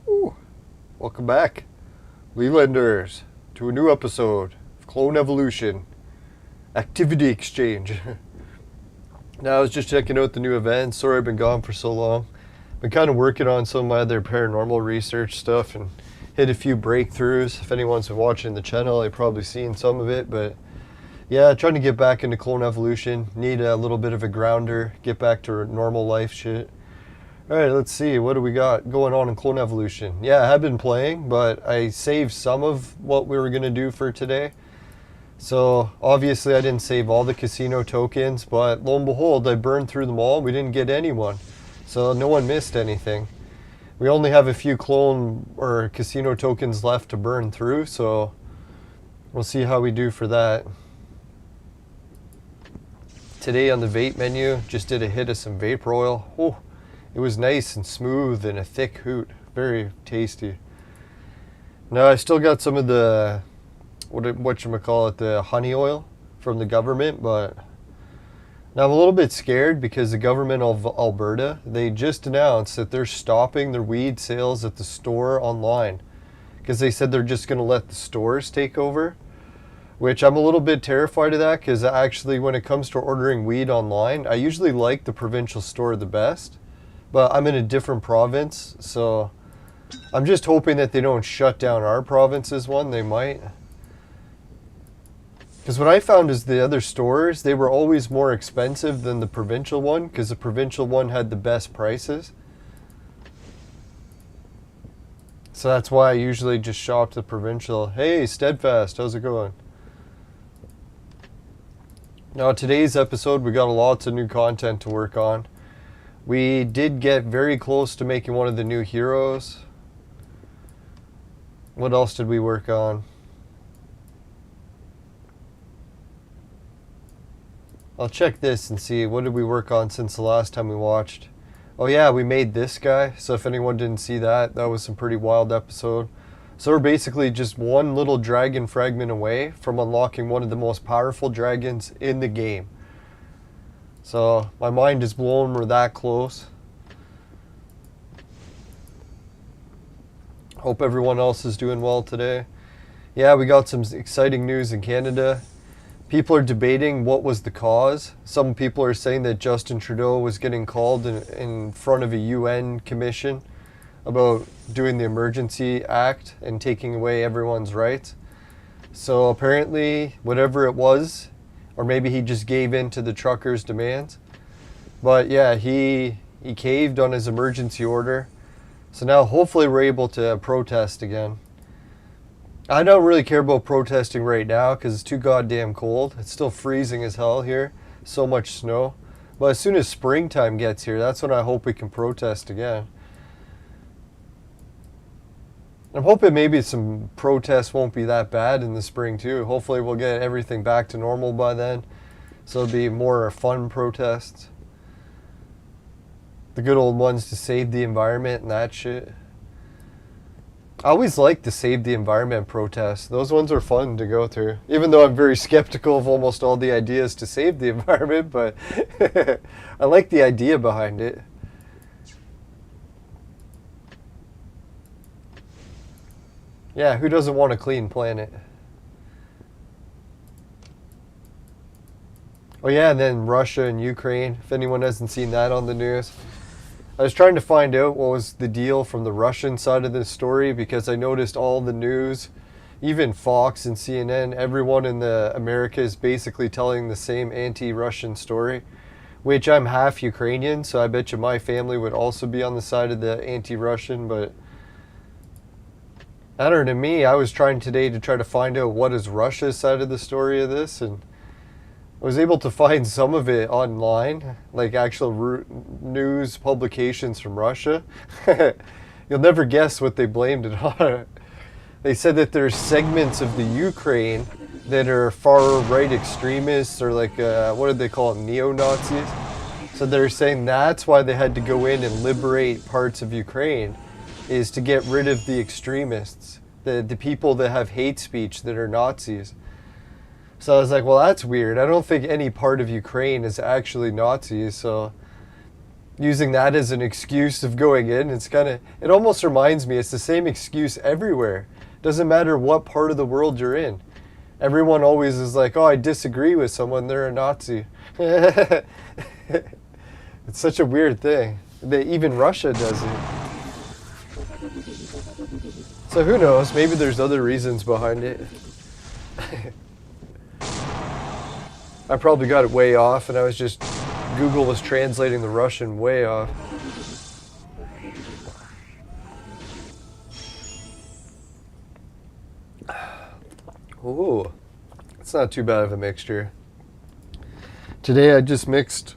Ooh. Welcome back, Lelanders, to a new episode of Clone Evolution Activity Exchange. Now, I was just checking out the new events. Sorry I've been gone for so long. Been kind of working on some of my other paranormal research stuff and hit a few breakthroughs. If anyone's been watching the channel, they've probably seen some of it, but yeah, trying to get back into Clone Evolution. Need a little bit of a grounder, get back to normal life shit. Alright, let's see, what do we got going on in Clone Evolution? Yeah, I have been playing, but I saved some of what we were going to do for today. So, obviously I didn't save all the casino tokens, but lo and behold, I burned through them all. We didn't get anyone. So, no one missed anything. We only have a few clone or casino tokens left to burn through, so we'll see how we do for that. Today on the vape menu, just did a hit of some vapor oil. Oh, it was nice and smooth and a thick hoot. Very tasty. Now I still got some of the, whatchamacallit, the honey oil from the government, but now I'm a little bit scared because the government of Alberta, they just announced that they're stopping their weed sales at the store online. Because they said they're just going to let the stores take over. Which I'm a little bit terrified of that, because actually when it comes to ordering weed online, I usually like the provincial store the best. But I'm in a different province, so I'm just hoping that they don't shut down our province's one. They might. Because what I found is the other stores, they were always more expensive than the provincial one, because the provincial one had the best prices. So that's why I usually just shop the provincial. Hey, Steadfast, how's it going? Now, today's episode, we got lots of new content to work on. We did get very close to making one of the new heroes. What else did we work on? I'll check this and see, what did we work on since the last time we watched? Oh yeah, we made this guy. So if anyone didn't see that, that was some pretty wild episode. So we're basically just one little dragon fragment away from unlocking one of the most powerful dragons in the game. So my mind is blown, we're that close. Hope everyone else is doing well today. Yeah, we got some exciting news in Canada. People are debating what was the cause. Some people are saying that Justin Trudeau was getting called in front of a UN commission about doing the Emergency Act and taking away everyone's rights. So apparently, whatever it was, or maybe he just gave in to the truckers' demands. But yeah, he caved on his emergency order. So now hopefully we're able to protest again. I don't really care about protesting right now because it's too goddamn cold. It's still freezing as hell here. So much snow. But as soon as springtime gets here, that's when I hope we can protest again. I'm hoping maybe some protests won't be that bad in the spring too. Hopefully we'll get everything back to normal by then. So it'll be more fun protests. The good old ones to save the environment and that shit. I always like the save the environment protests. Those ones are fun to go through. Even though I'm very skeptical of almost all the ideas to save the environment, but I like the idea behind it. Yeah, who doesn't want a clean planet? Oh yeah, and then Russia and Ukraine, if anyone hasn't seen that on the news. I was trying to find out what was the deal from the Russian side of the story because I noticed all the news, even Fox and CNN, everyone in the America is basically telling the same anti-Russian story, which I'm half Ukrainian, so I bet you my family would also be on the side of the anti-Russian, but I don't know, to me, I was trying today to try to find out what is Russia's side of the story of this, and I was able to find some of it online, like actual news publications from Russia. You'll never guess what they blamed it on. They said that there's segments of the Ukraine that are far-right extremists, or like, what did they call it, neo-Nazis? So they're saying that's why they had to go in and liberate parts of Ukraine, is to get rid of the extremists, the people that have hate speech that are Nazis. So I was like, well, that's weird. I don't think any part of Ukraine is actually Nazis, so using that as an excuse of going in. It's kind of, it almost reminds me, it's the same excuse everywhere. Doesn't matter what part of the world you're in. Everyone always is like, oh, I disagree with someone, they're a Nazi. It's such a weird thing. Even Russia does it. So who knows, maybe there's other reasons behind it. I probably got it way off, and I was just, Google was translating the Russian way off. Ooh, it's not too bad of a mixture. Today I just mixed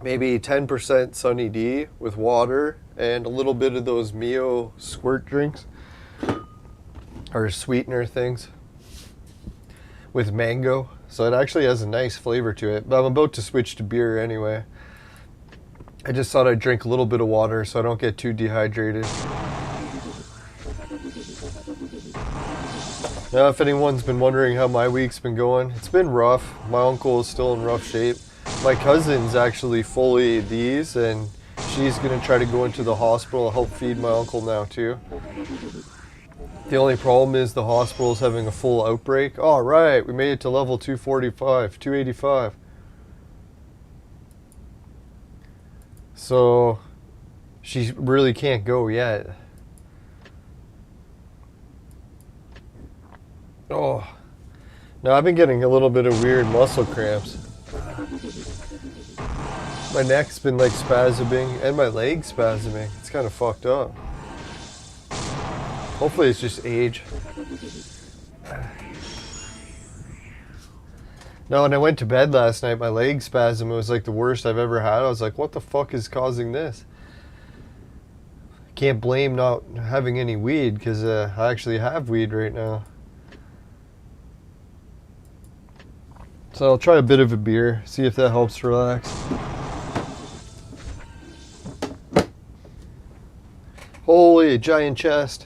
maybe 10% Sunny D with water and a little bit of those Mio squirt drinks, or sweetener things, with mango. So it actually has a nice flavor to it, but I'm about to switch to beer anyway. I just thought I'd drink a little bit of water so I don't get too dehydrated. Now, if anyone's been wondering how my week's been going, it's been rough. My uncle is still in rough shape. My cousin's actually fully these, and she's gonna try to go into the hospital to help feed my uncle now too. The only problem is the hospital's having a full outbreak. All right, we made it to level 245, 285. So she really can't go yet. Oh, now I've been getting a little bit of weird muscle cramps. My neck's been like spasming and my leg's spasming. It's kind of fucked up. Hopefully it's just age. No, when I went to bed last night, my leg spasm was like the worst I've ever had. I was like, what the fuck is causing this? Can't blame not having any weed, because I actually have weed right now. So I'll try a bit of a beer, see if that helps relax. Holy, giant chest.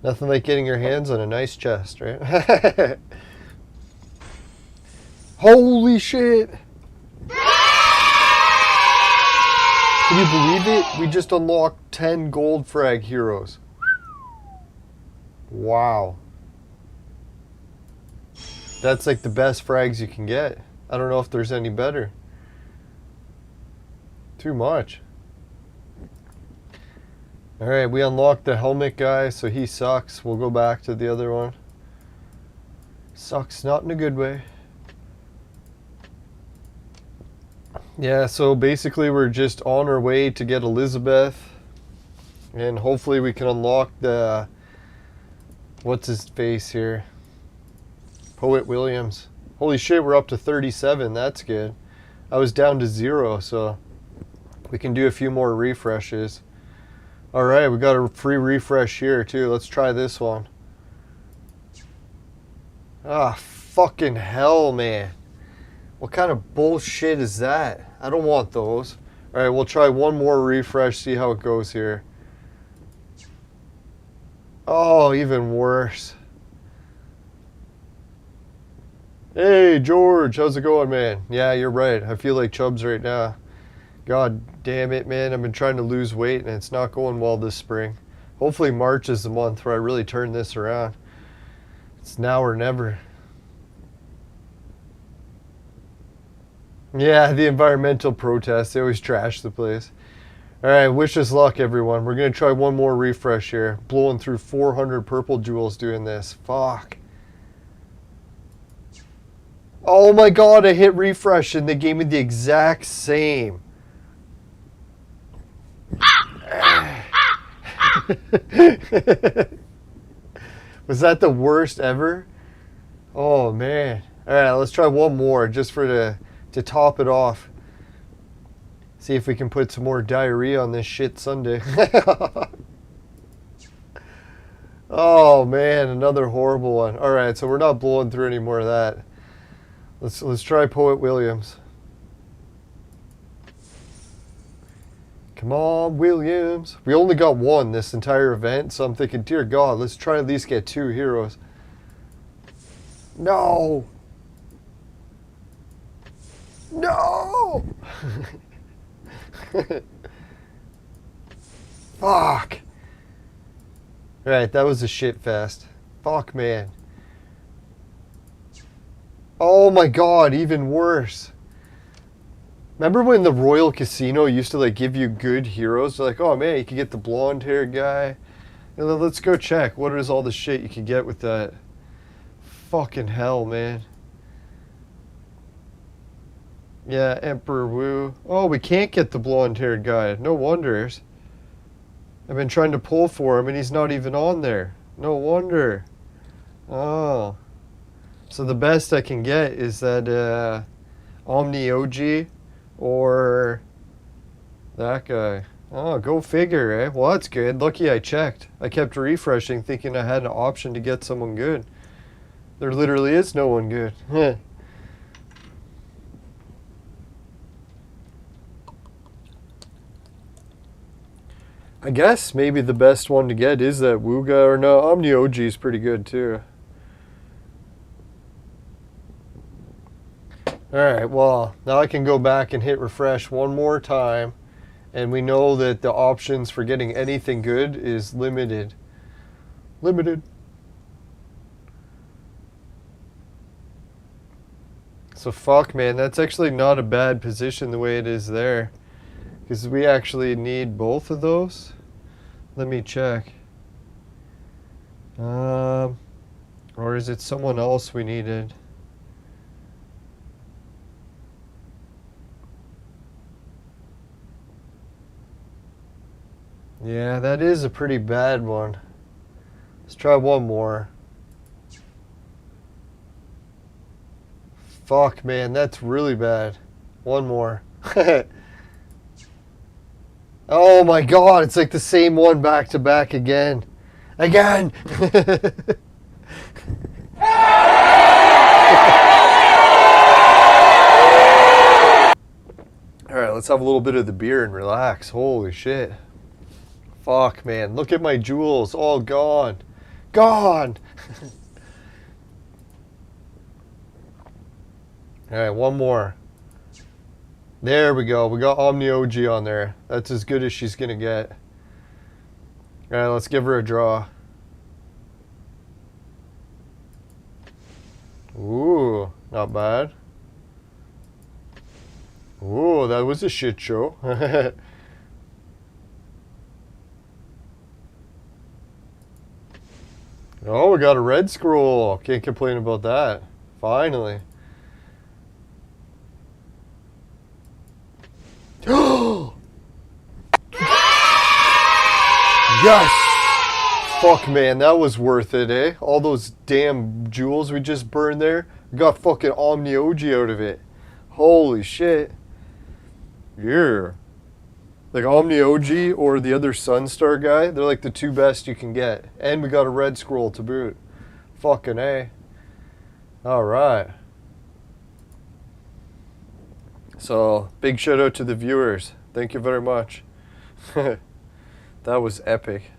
Nothing like getting your hands on a nice chest, right? Holy shit! Can you believe it? We just unlocked 10 gold frag heroes. Wow. That's like the best frags you can get. I don't know if there's any better. Too much. Alright, we unlocked the helmet guy, so he sucks. We'll go back to the other one. Sucks, not in a good way. Yeah, so basically we're just on our way to get Elizabeth. And hopefully we can unlock the... what's his face here? Poet Williams. Holy shit, we're up to 37. That's good. I was down to 0, so we can do a few more refreshes. Alright, we got a free refresh here too. Let's try this one. Ah, fucking hell, man. What kind of bullshit is that? I don't want those. Alright, we'll try one more refresh, see how it goes here. Oh, even worse. Hey, George, how's it going, man? Yeah, you're right. I feel like Chubbs right now. God damn it, man. I've been trying to lose weight and it's not going well this spring. Hopefully March is the month where I really turn this around. It's now or never. Yeah, the environmental protests, they always trash the place. Alright, wish us luck, everyone. We're going to try one more refresh here. Blowing through 400 purple jewels doing this. Fuck. Oh my god, I hit refresh and they gave me the exact same. Was that the worst ever? Oh man. Alright, let's try one more just for to top it off. See if we can put some more diarrhea on this shit Sunday. Oh man, another horrible one. Alright, so we're not blowing through any more of that. Let's try Poet Williams. Come on, Williams. We only got one this entire event, so I'm thinking, dear God, let's try at least get 2 heroes. No! No! Fuck. Alright, that was a shit fest. Fuck, man. Oh my god, even worse. Remember when the Royal Casino used to like give you good heroes? They're like, oh man, you could get the blonde hair guy. And then let's go check. What is all the shit you could get with that? Fucking hell, man. Yeah, Emperor Wu. Oh, we can't get the blonde haired guy. No wonders. I've been trying to pull for him and he's not even on there. No wonder. Oh. So the best I can get is that Omni OG or that guy. Oh, go figure, eh? Well, that's good. Lucky I checked. I kept refreshing thinking I had an option to get someone good. There literally is no one good. I guess maybe the best one to get is that Wuga, or no, Omni OG is pretty good too. Alright, well, now I can go back and hit refresh one more time, and we know that the options for getting anything good is limited. Limited. So fuck, man, that's actually not a bad position the way it is there. Because we actually need both of those. Let me check. Or is it someone else we needed? Yeah, that is a pretty bad one. Let's try one more. Fuck, man, that's really bad. One more. Oh my god, it's like the same one back to back again. Again! Alright, let's have a little bit of the beer and relax. Holy shit. Fuck, man. Look at my jewels. All gone. Gone! Alright, one more. There we go. We got Omni OG on there. That's as good as she's going to get. Alright, let's give her a draw. Ooh, not bad. Ooh, that was a shit show. Oh, we got a red scroll. Can't complain about that. Finally. Yes! Fuck, man, that was worth it, eh? All those damn jewels we just burned there. We got fucking Omni OG out of it. Holy shit. Yeah. Like Omni OG or the other Sunstar guy, they're like the two best you can get. And we got a red scroll to boot. Fucking A. Alright. So, big shout out to the viewers. Thank you very much. That was epic.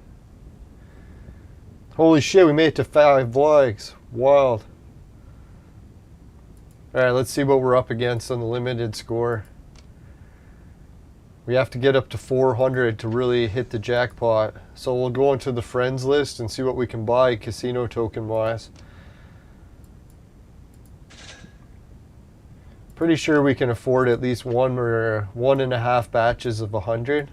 Holy shit, we made it to 5 vlogs. Wild. Alright, let's see what we're up against on the limited score. We have to get up to 400 to really hit the jackpot. So we'll go into the friends list and see what we can buy casino token wise. Pretty sure we can afford at least 1 or 1.5 batches of 100.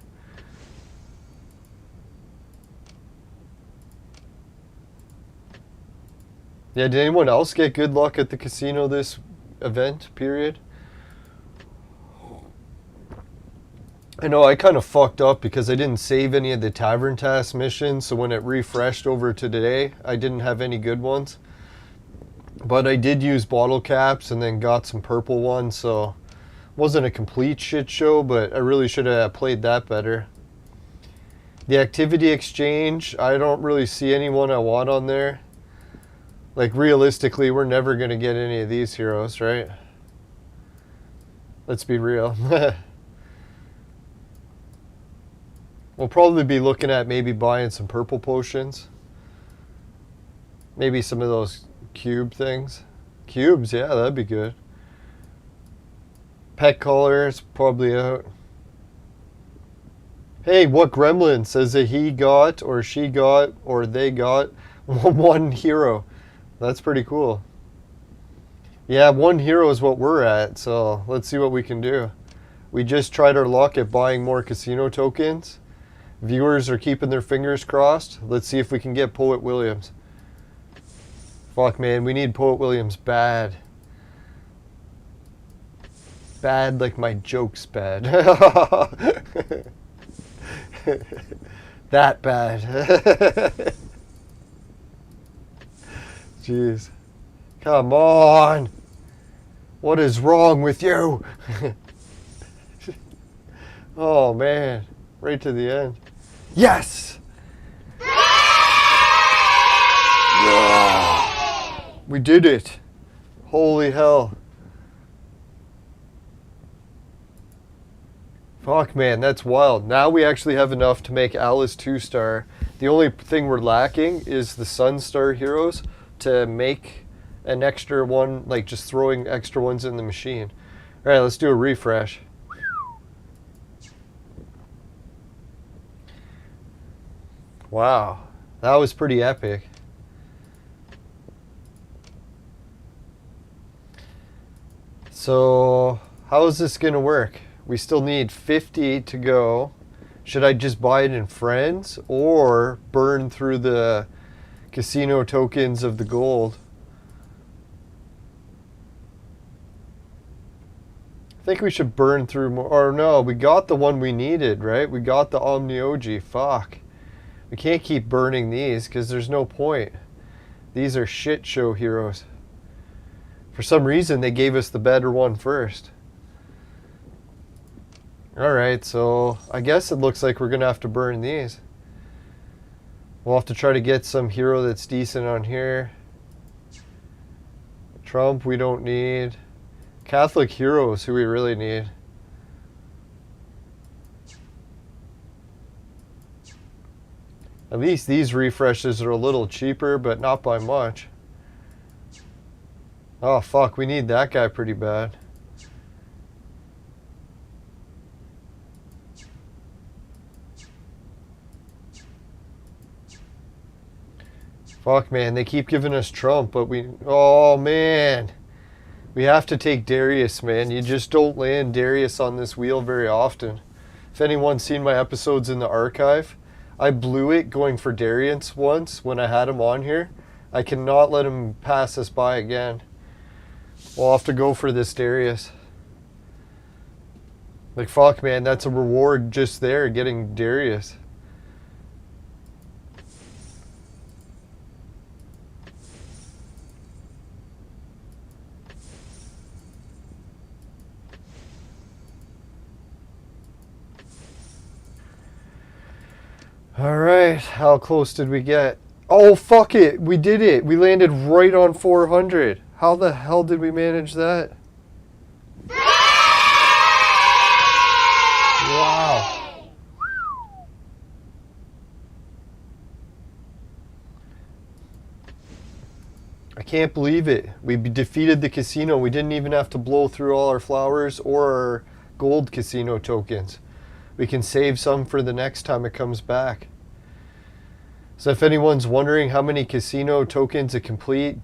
Yeah, did anyone else get good luck at the casino this event period? I know I kind of fucked up because I didn't save any of the tavern task missions, so when it refreshed over to today, I didn't have any good ones. But I did use bottle caps and then got some purple ones, so it wasn't a complete shit show, but I really should have played that better. The activity exchange, I don't really see anyone I want on there. Like, realistically, we're never going to get any of these heroes, right? Let's be real. We'll probably be looking at maybe buying some purple potions. Maybe some of those cube things. Cubes, yeah, that'd be good. Pet colors, probably out. Hey, what gremlin says that he got, or she got, or they got one hero? That's pretty cool. Yeah, one hero is what we're at, so let's see what we can do. We just tried our luck at buying more casino tokens. Viewers are keeping their fingers crossed. Let's see if we can get Poet Williams. Fuck, man, we need Poet Williams bad. Bad like my joke's bad. That bad. Jeez. Come on. What is wrong with you? Oh, man. Right to the end. Yes! Yeah! We did it. Holy hell. Fuck, man, that's wild. Now we actually have enough to make Alice 2-star. The only thing we're lacking is the Sun-star heroes to make an extra one, like just throwing extra ones in the machine. All right, let's do a refresh. Wow, that was pretty epic. So, how is this gonna work? We still need 50 to go. Should I just buy it in Friends or burn through the casino tokens of the gold? I think we should burn through more. Or no, we got the one we needed, right? We got the Omnioji. Fuck. We can't keep burning these because there's no point. These are shit show heroes. For some reason, they gave us the better one first. Alright, so I guess it looks like we're going to have to burn these. We'll have to try to get some hero that's decent on here. Trump, we don't need. Catholic heroes, who we really need. At least these refreshes are a little cheaper, but not by much. Oh, fuck, we need that guy pretty bad. Fuck, man, they keep giving us Trump, but we... Oh, man. We have to take Darius, man. You just don't land Darius on this wheel very often. If anyone's seen my episodes in the archive, I blew it going for Darius once when I had him on here. I cannot let him pass us by again. We'll have to go for this Darius. Like, fuck, man, that's a reward just there, getting Darius. Alright, how close did we get? Oh, fuck it! We did it! We landed right on 400. How the hell did we manage that? Wow. I can't believe it. We defeated the casino. We didn't even have to blow through all our flowers or our gold casino tokens. We can save some for the next time it comes back. So if anyone's wondering how many casino tokens it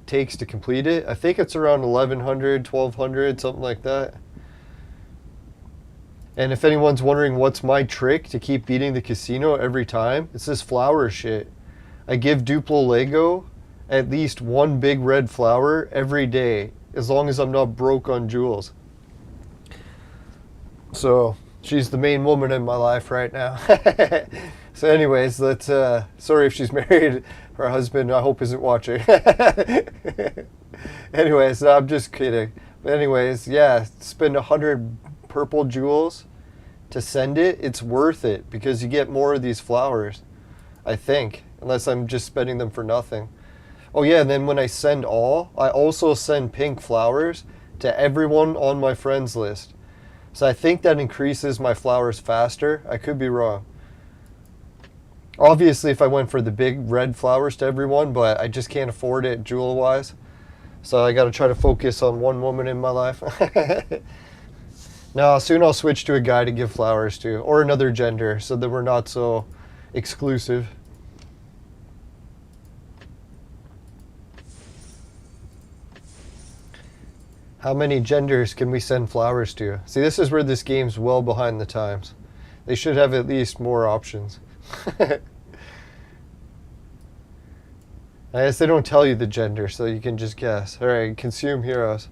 takes to complete it, I think it's around 1100, 1200, something like that. And if anyone's wondering what's my trick to keep beating the casino every time, it's this flower shit. I give Duplo Lego at least one big red flower every day, as long as I'm not broke on jewels. So... she's the main woman in my life right now. So anyways, let's, sorry if she's married. Her husband, I hope, isn't watching. Anyways, no, I'm just kidding. But anyways, yeah, spend 100 purple jewels to send it. It's worth it because you get more of these flowers, I think. Unless I'm just spending them for nothing. Oh yeah, and then when I send all, I also send pink flowers to everyone on my friends list. So I think that increases my flowers faster. I could be wrong. Obviously, if I went for the big red flowers to everyone, but I just can't afford it jewel-wise. So I got to try to focus on one woman in my life. No, soon I'll switch to a guy to give flowers to, or another gender, so that we're not so exclusive. How many genders can we send flowers to? See, this is where this game's well behind the times. They should have at least more options. I guess they don't tell you the gender, so you can just guess. Alright, consume heroes.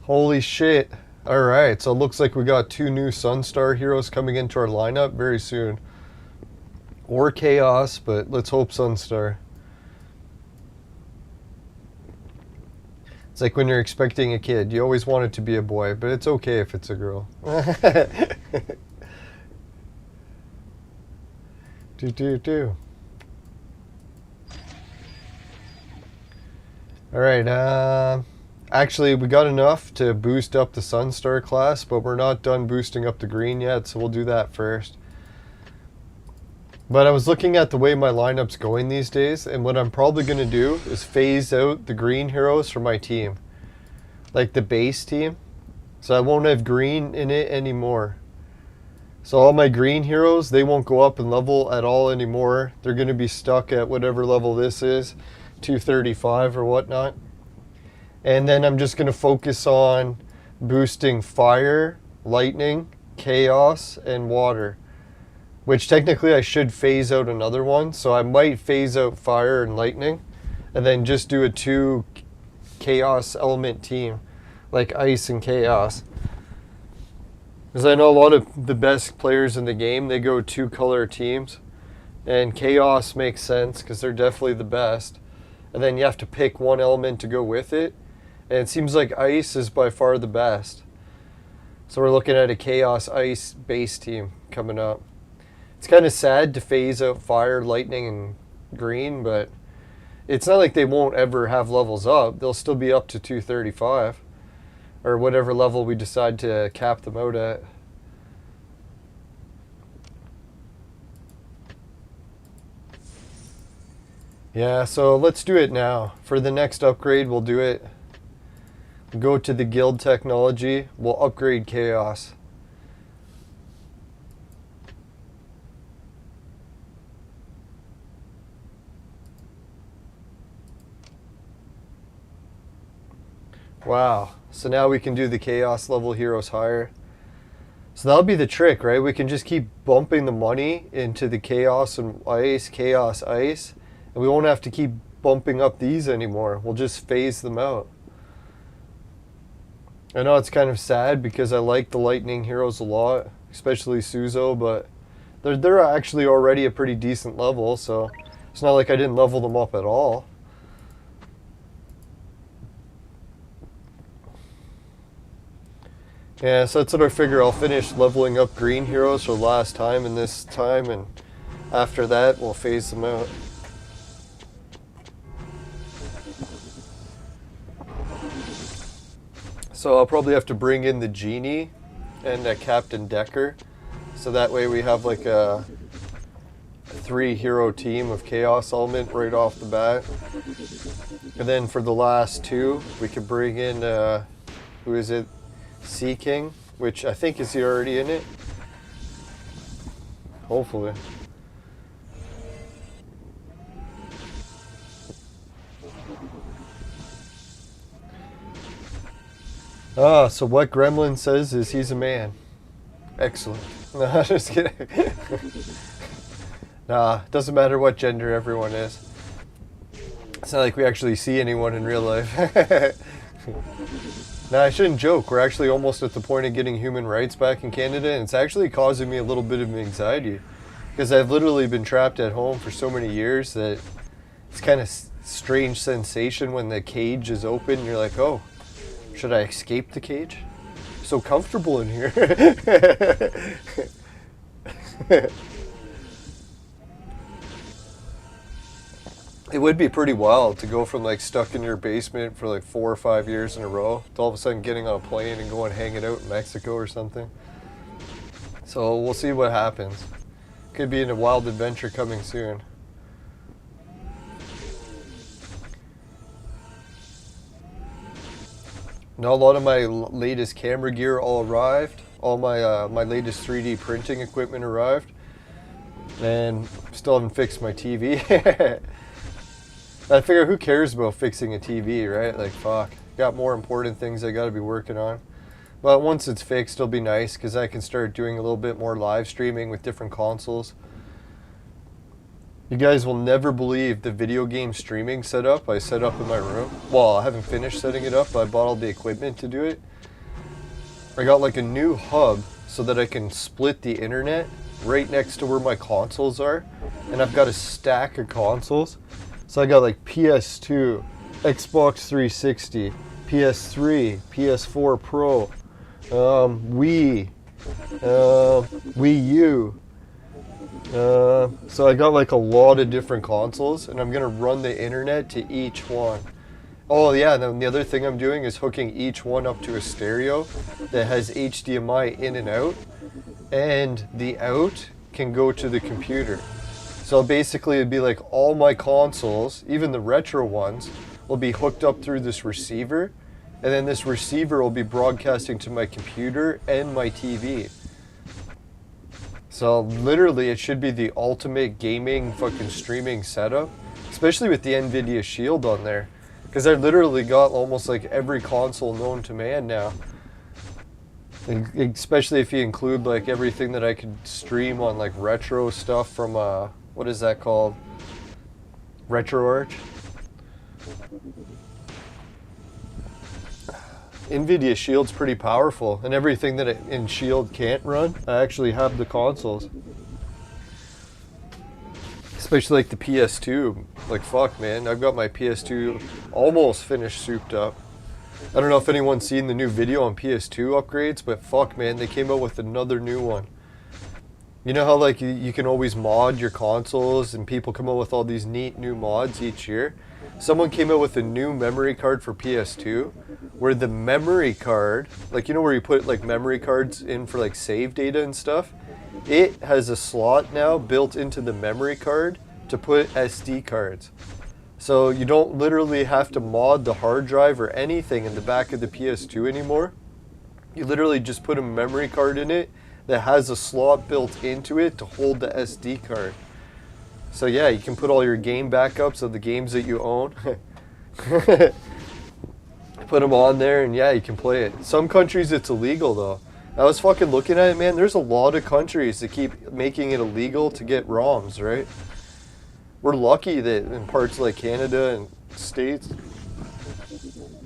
Holy shit. Alright, so it looks like we got 2 new Sunstar heroes coming into our lineup very soon. Or Chaos, but let's hope Sunstar. It's like when you're expecting a kid. You always want it to be a boy, but it's okay if it's a girl. do. Alright, actually we got enough to boost up the Sunstar class, but we're not done boosting up the green yet, so we'll do that first. But I was looking at the way my lineup's going these days, and what I'm probably going to do is phase out the green heroes for my team. Like the base team. So I won't have green in it anymore. So all my green heroes, they won't go up in level at all anymore. They're going to be stuck at whatever level this is, 235 or whatnot. And then I'm just going to focus on boosting fire, lightning, chaos, and water. Which technically I should phase out another one, so I might phase out fire and lightning, and then just do a 2 chaos element team, like ice and chaos. Because I know a lot of the best players in the game, they go 2 color teams, and chaos makes sense because they're definitely the best. And then you have to pick one element to go with it, and it seems like ice is by far the best. So we're looking at a chaos ice base team coming up. It's kind of sad to phase out fire, lightning, and green, but it's not like they won't ever have levels up. They'll still be up to 235, or whatever level we decide to cap them out at. Yeah, so let's do it now. For the next upgrade, we'll do it. Go to the guild technology. We'll upgrade chaos. Wow, so now we can do the chaos level heroes higher. So that'll be the trick, right? We can just keep bumping the money into the chaos and ice, and we won't have to keep bumping up these anymore. We'll just phase them out. I know it's kind of sad because I like the lightning heroes a lot, especially Suzo, but they're actually already a pretty decent level, so it's not like I didn't level them up at all. Yeah, so that's what I figure. I'll finish leveling up green heroes for last time in this time, and after that we'll phase them out. So I'll probably have to bring in the Genie and Captain Decker, so that way we have like a 3 hero team of Chaos Element right off the bat. And then for the last 2, we could bring in, who is it? Sea King, which I think is already in it. Hopefully. Ah, so what Gremlin says is he's a man. Excellent. No, just kidding. Nah, doesn't matter what gender everyone is. It's not like we actually see anyone in real life. Nah, I shouldn't joke. We're actually almost at the point of getting human rights back in Canada, and it's actually causing me a little bit of anxiety. Because I've literally been trapped at home for so many years that it's kind of strange sensation when the cage is open and you're like, oh, should I escape the cage? So comfortable in here. It would be pretty wild to go from like stuck in your basement for like 4 or 5 years in a row to all of a sudden getting on a plane and going hanging out in Mexico or something. So we'll see what happens. Could be in a wild adventure coming soon. Now a lot of my latest camera gear all arrived. All my my latest 3D printing equipment arrived. And still haven't fixed my TV. I figure who cares about fixing a TV, right? Like, fuck. Got more important things I gotta be working on. But once it's fixed, it'll be nice because I can start doing a little bit more live streaming with different consoles. You guys will never believe the video game streaming setup I set up in my room. Well, I haven't finished setting it up, but I bought all the equipment to do it. I got like a new hub so that I can split the internet right next to where my consoles are. And I've got a stack of consoles. So I got like PS2, Xbox 360, PS3, PS4 Pro, Wii, Wii U. So I got like a lot of different consoles, and I'm gonna run the internet to each one. Oh yeah, and then the other thing I'm doing is hooking each one up to a stereo that has HDMI in and out, and the out can go to the computer. So basically it'd be like all my consoles, even the retro ones, will be hooked up through this receiver, and then this receiver will be broadcasting to my computer and my TV. So literally it should be the ultimate gaming fucking streaming setup, especially with the NVIDIA Shield on there, because I literally got almost like every console known to man now. And especially if you include like everything that I could stream on like retro stuff from what is that called? RetroArch? NVIDIA Shield's pretty powerful, and everything that in Shield can't run, I actually have the consoles. Especially like the PS2. Like fuck man, I've got my PS2 almost finished souped up. I don't know if anyone's seen the new video on PS2 upgrades, but fuck man, they came out with another new one. You know how like you can always mod your consoles and people come out with all these neat new mods each year? Someone came out with a new memory card for PS2 where the memory card, like you know where you put like memory cards in for like save data and stuff? It has a slot now built into the memory card to put SD cards. So you don't literally have to mod the hard drive or anything in the back of the PS2 anymore. You literally just put a memory card in it that has a slot built into it to hold the SD card. So yeah, you can put all your game backups of the games that you own. Put them on there and yeah, you can play it. Some countries it's illegal though. I was fucking looking at it, man, there's a lot of countries that keep making it illegal to get ROMs, right? We're lucky that in parts like Canada and States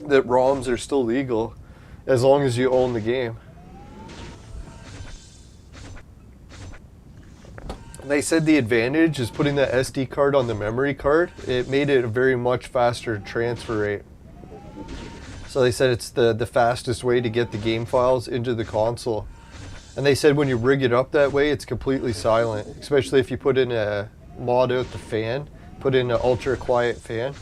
that ROMs are still legal as long as you own the game. They said the advantage is putting that SD card on the memory card. It made it a very much faster transfer rate. So they said it's the fastest way to get the game files into the console. And they said when you rig it up that way, it's completely silent. Especially if you put in a mod out the fan, put in an ultra quiet fan.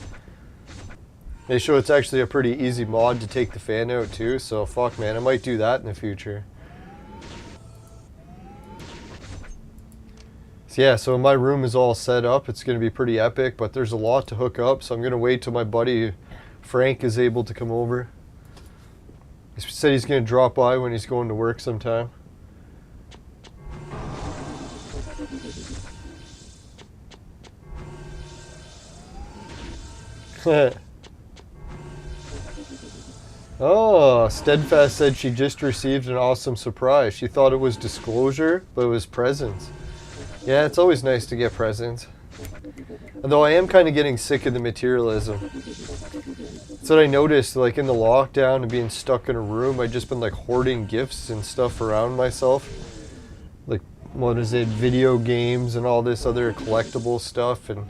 They show it's actually a pretty easy mod to take the fan out too. So fuck man, I might do that in the future. Yeah, so my room is all set up. It's going to be pretty epic, but there's a lot to hook up, so I'm going to wait till my buddy Frank is able to come over. He said he's going to drop by when he's going to work sometime. Oh, Steadfast said she just received an awesome surprise. She thought it was disclosure, but it was presents. Yeah, it's always nice to get presents. Although I am kind of getting sick of the materialism. That's what I noticed, like in the lockdown and being stuck in a room, I've just been like hoarding gifts and stuff around myself. Like, what is it, video games and all this other collectible stuff. And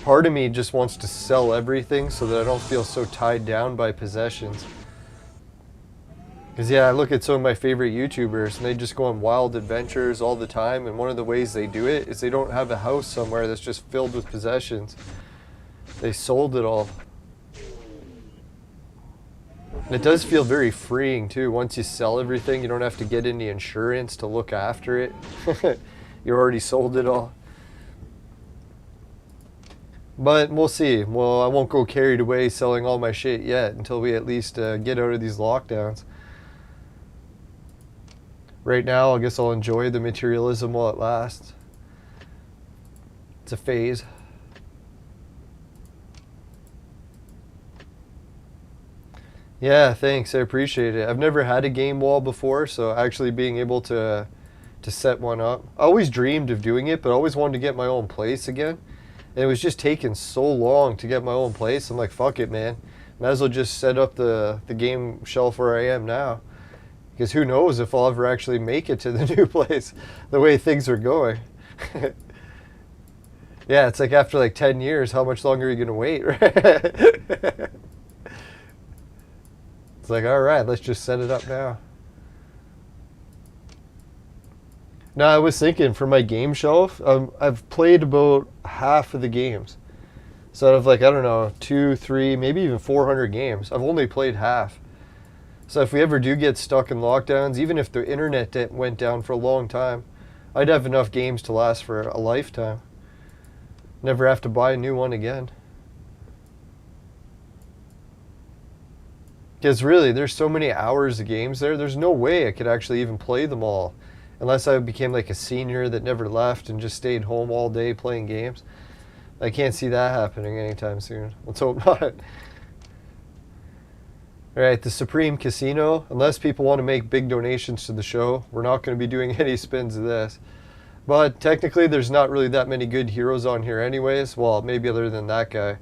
part of me just wants to sell everything so that I don't feel so tied down by possessions. Because yeah, I look at some of my favorite YouTubers and they just go on wild adventures all the time, and one of the ways they do it is they don't have a house somewhere that's just filled with possessions. They sold it all. And it does feel very freeing too. Once you sell everything, you don't have to get any insurance to look after it. You already sold it all. But we'll see. Well, I won't go carried away selling all my shit yet until we at least get out of these lockdowns. Right now, I guess I'll enjoy the materialism while it lasts. It's a phase. Yeah, thanks. I appreciate it. I've never had a game wall before, so actually being able to set one up. I always dreamed of doing it, but I always wanted to get my own place again. And it was just taking so long to get my own place. I'm like, fuck it, man. Might as well just set up the game shelf where I am now. Because who knows if I'll ever actually make it to the new place, the way things are going. Yeah, it's like after like 10 years, how much longer are you going to wait, right? It's like, all right, let's just set it up now. No, I was thinking for my game shelf, I've played about half of the games. So out of like, I don't know, 2, 3, maybe even 400 games, I've only played half. So if we ever do get stuck in lockdowns, even if the internet went down for a long time, I'd have enough games to last for a lifetime. Never have to buy a new one again. Because really, there's so many hours of games there, there's no way I could actually even play them all. Unless I became like a senior that never left and just stayed home all day playing games. I can't see that happening anytime soon. Let's hope not. Alright, the Supreme Casino. Unless people want to make big donations to the show, we're not going to be doing any spins of this. But technically, there's not really that many good heroes on here anyways. Well, maybe other than that guy.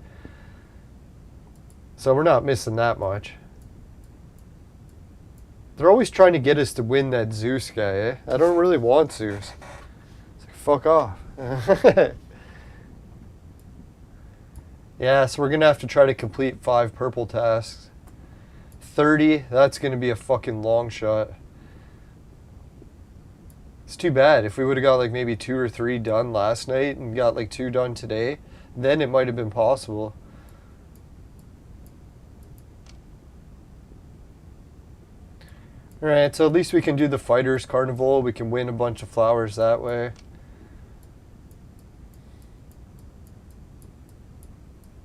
So we're not missing that much. They're always trying to get us to win that Zeus guy, eh? I don't really want Zeus. It's like, fuck off. Yeah, so we're going to have to try to complete 5 purple tasks. 30, that's going to be a fucking long shot. It's too bad. If we would have got like maybe 2 or 3 done last night and got like 2 done today, then it might have been possible. Alright, so at least we can do the Fighters Carnival. We can win a bunch of flowers that way.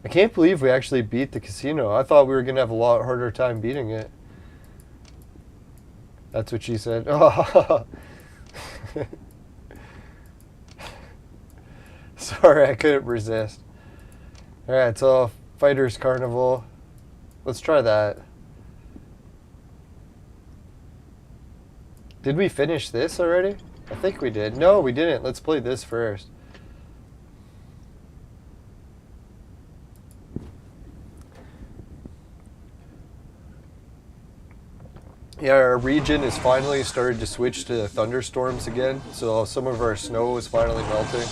I can't believe we actually beat the casino. I thought we were going to have a lot harder time beating it. That's what she said. Oh. Sorry, I couldn't resist. Alright, so Fighters Carnival. Let's try that. Did we finish this already? I think we did. No, we didn't. Let's play this first. Yeah, our region is finally started to switch to thunderstorms again, so some of our snow is finally melting.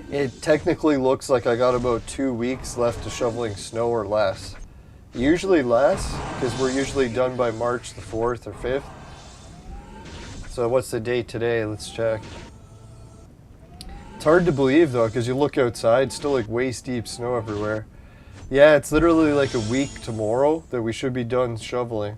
It technically looks like I got about 2 weeks left to shoveling snow or less. Usually less, because we're usually done by March the 4th or 5th. So what's the date today? Let's check. It's hard to believe though, because you look outside, still like waist deep snow everywhere. Yeah, it's literally like a week tomorrow that we should be done shoveling.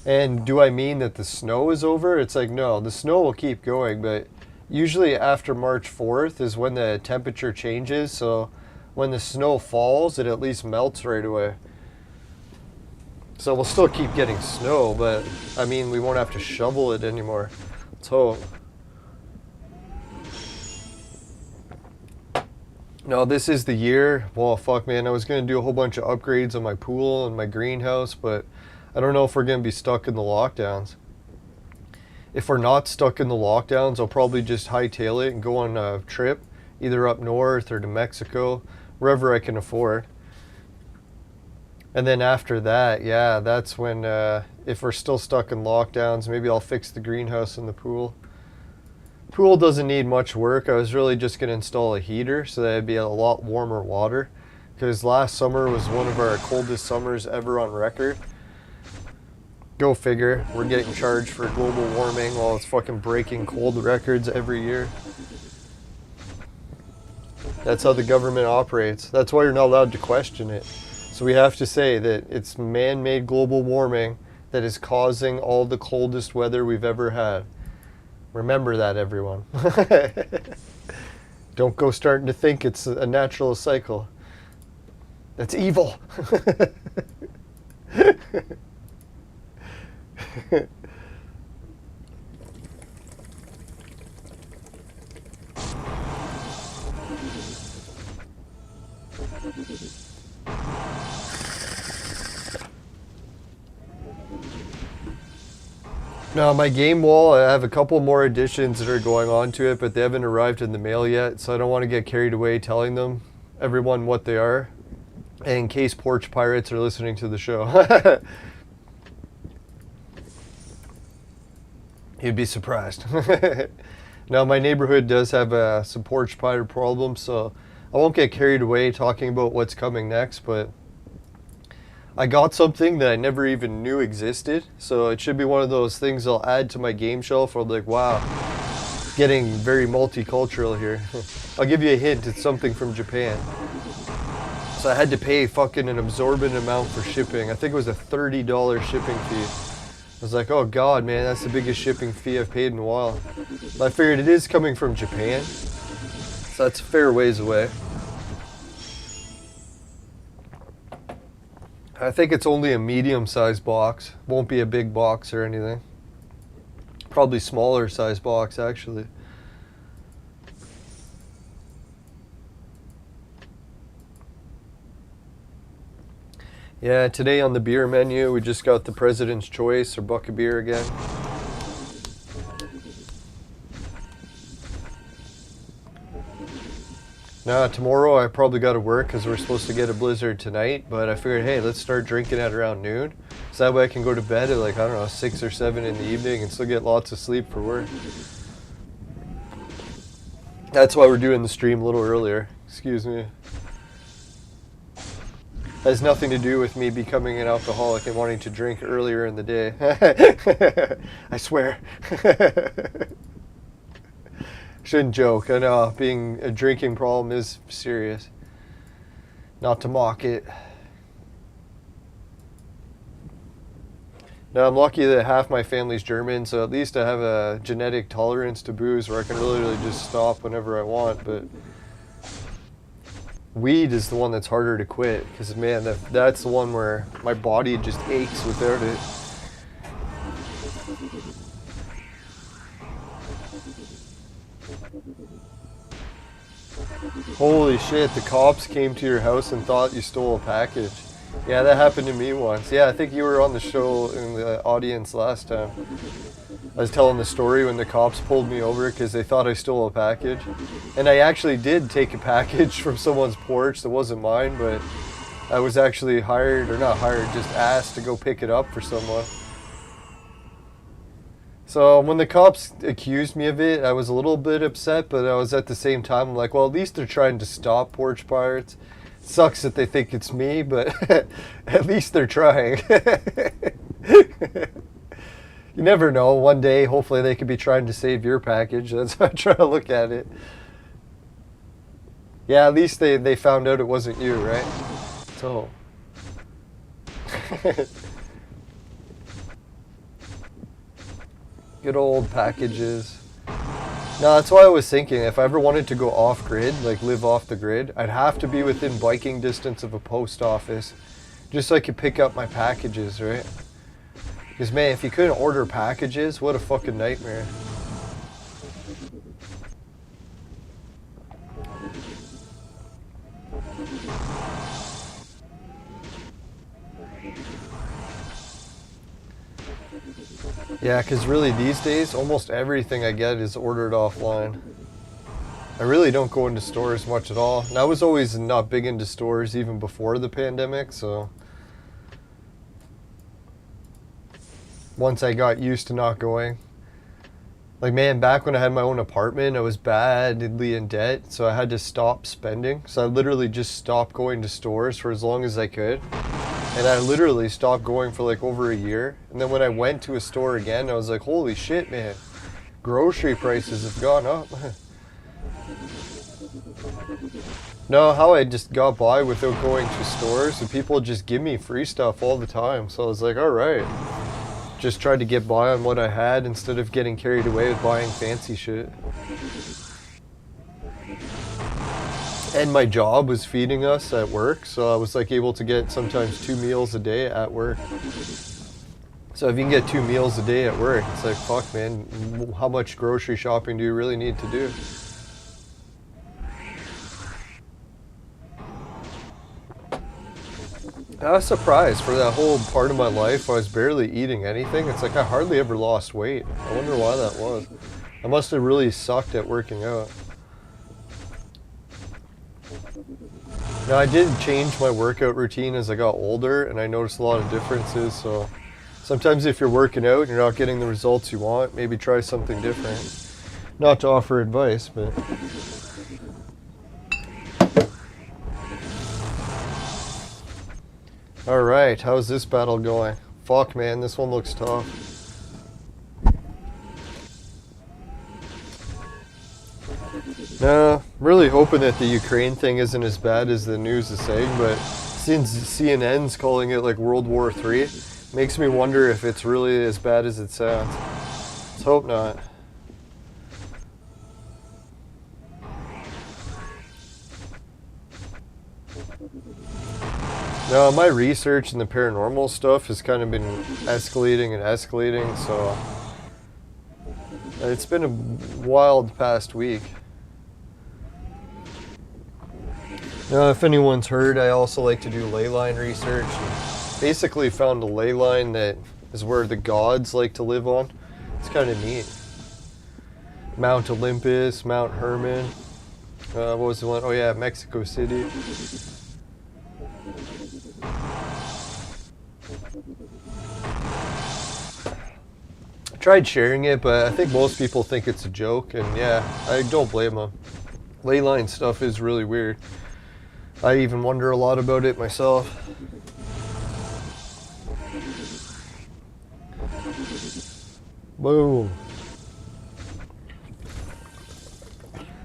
And do I mean that the snow is over? It's like, no, the snow will keep going, but usually after March 4th is when the temperature changes, so when the snow falls, it at least melts right away. So we'll still keep getting snow, but I mean, we won't have to shovel it anymore. Let's hope. No, this is the year. Well, fuck, man, I was going to do a whole bunch of upgrades on my pool and my greenhouse, but I don't know if we're going to be stuck in the lockdowns. If we're not stuck in the lockdowns, I'll probably just hightail it and go on a trip, either up north or to Mexico, wherever I can afford. And then after that, yeah, that's when, if we're still stuck in lockdowns, maybe I'll fix the greenhouse and the pool. Pool doesn't need much work. I was really just going to install a heater so that it'd be a lot warmer water. Because last summer was one of our coldest summers ever on record. Go figure. We're getting charged for global warming while it's fucking breaking cold records every year. That's how the government operates. That's why you're not allowed to question it. So we have to say that it's man-made global warming that is causing all the coldest weather we've ever had. Remember that, everyone. Don't go starting to think it's a natural cycle. That's evil. Now, my game wall, I have a couple more additions that are going on to it, but they haven't arrived in the mail yet, so I don't want to get carried away telling them, everyone, what they are, in case porch pirates are listening to the show. You'd be surprised. Now, my neighborhood does have some porch pirate problems, so I won't get carried away talking about what's coming next, but I got something that I never even knew existed, so it should be one of those things I'll add to my game shelf. I'll be like, wow, getting very multicultural here. I'll give you a hint, it's something from Japan. So I had to pay fucking an absorbent amount for shipping. I think it was a $30 shipping fee. I was like, oh god, man, that's the biggest shipping fee I've paid in a while. But I figured it is coming from Japan, so that's a fair ways away. I think it's only a medium-sized box. Won't be a big box or anything. Probably smaller size box, actually. Yeah, today on the beer menu, we just got the President's Choice, or Buck of Beer again. Now, tomorrow I probably got to work because we're supposed to get a blizzard tonight, but I figured, hey, let's start drinking at around noon. So that way I can go to bed at like, I don't know, 6 or 7 in the evening and still get lots of sleep for work. That's why we're doing the stream a little earlier. Excuse me. Has nothing to do with me becoming an alcoholic and wanting to drink earlier in the day. I swear. Shouldn't joke. I know being a drinking problem is serious. Not to mock it. Now, I'm lucky that half my family's German, so at least I have a genetic tolerance to booze where I can really just stop whenever I want, but weed is the one that's harder to quit, because man, that's the one where my body just aches without it. Holy shit, the cops came to your house and thought you stole a package. Yeah, that happened to me once. Yeah, I think you were on the show in the audience last time. I was telling the story when the cops pulled me over because they thought I stole a package. And I actually did take a package from someone's porch that wasn't mine, but I was actually hired, or not hired, just asked to go pick it up for someone. So when the cops accused me of it, I was a little bit upset, but I was at the same time like, well, at least they're trying to stop porch pirates. It sucks that they think it's me, but at least they're trying. You never know. One day, hopefully they could be trying to save your package. That's how I try to look at it. Yeah, at least they found out it wasn't you, right? So... Good old packages. No, that's why I was thinking, if I ever wanted to go off-grid, like live off the grid, I'd have to be within biking distance of a post office, just so I could pick up my packages, right? Because man, if you couldn't order packages, what a fucking nightmare. Yeah, because really these days, almost everything I get is ordered offline. I really don't go into stores much at all. And I was always not big into stores even before the pandemic, so... Once I got used to not going. Like man, back when I had my own apartment, I was badly in debt, so I had to stop spending. So I literally just stopped going to stores for as long as I could. And I literally stopped going for like over a year. And then when I went to a store again, I was like, holy shit, man. Grocery prices have gone up. No, how I just got by without going to stores, and people just give me free stuff all the time. So I was like, alright. just tried to get by on what I had instead of getting carried away with buying fancy shit. And my job was feeding us at work, so I was like able to get sometimes 2 meals a day at work. So if you can get 2 meals a day at work, it's like, fuck man, how much grocery shopping do you really need to do? I was surprised. For that whole part of my life I was barely eating anything. It's like I hardly ever lost weight. I wonder why that was. I must have really sucked at working out. Now I did change my workout routine as I got older, and I noticed a lot of differences. So sometimes if you're working out and you're not getting the results you want, maybe try something different. Not to offer advice, but... Alright, how's this battle going? Fuck man, this one looks tough. No, really hoping that the Ukraine thing isn't as bad as the news is saying, but since CNN's calling it like World War III, makes me wonder if it's really as bad as it sounds. Let's hope not. No, my research in the paranormal stuff has kind of been escalating and escalating, so it's been a wild past week. Now, if anyone's heard, I also like to do ley line research. Basically found a ley line that is where the gods like to live on. It's kind of neat. Mount Olympus, Mount Hermon. What was the one? Oh yeah, Mexico City. I tried sharing it, but I think most people think it's a joke, and yeah, I don't blame them. Ley line stuff is really weird. I even wonder a lot about it myself. Boom.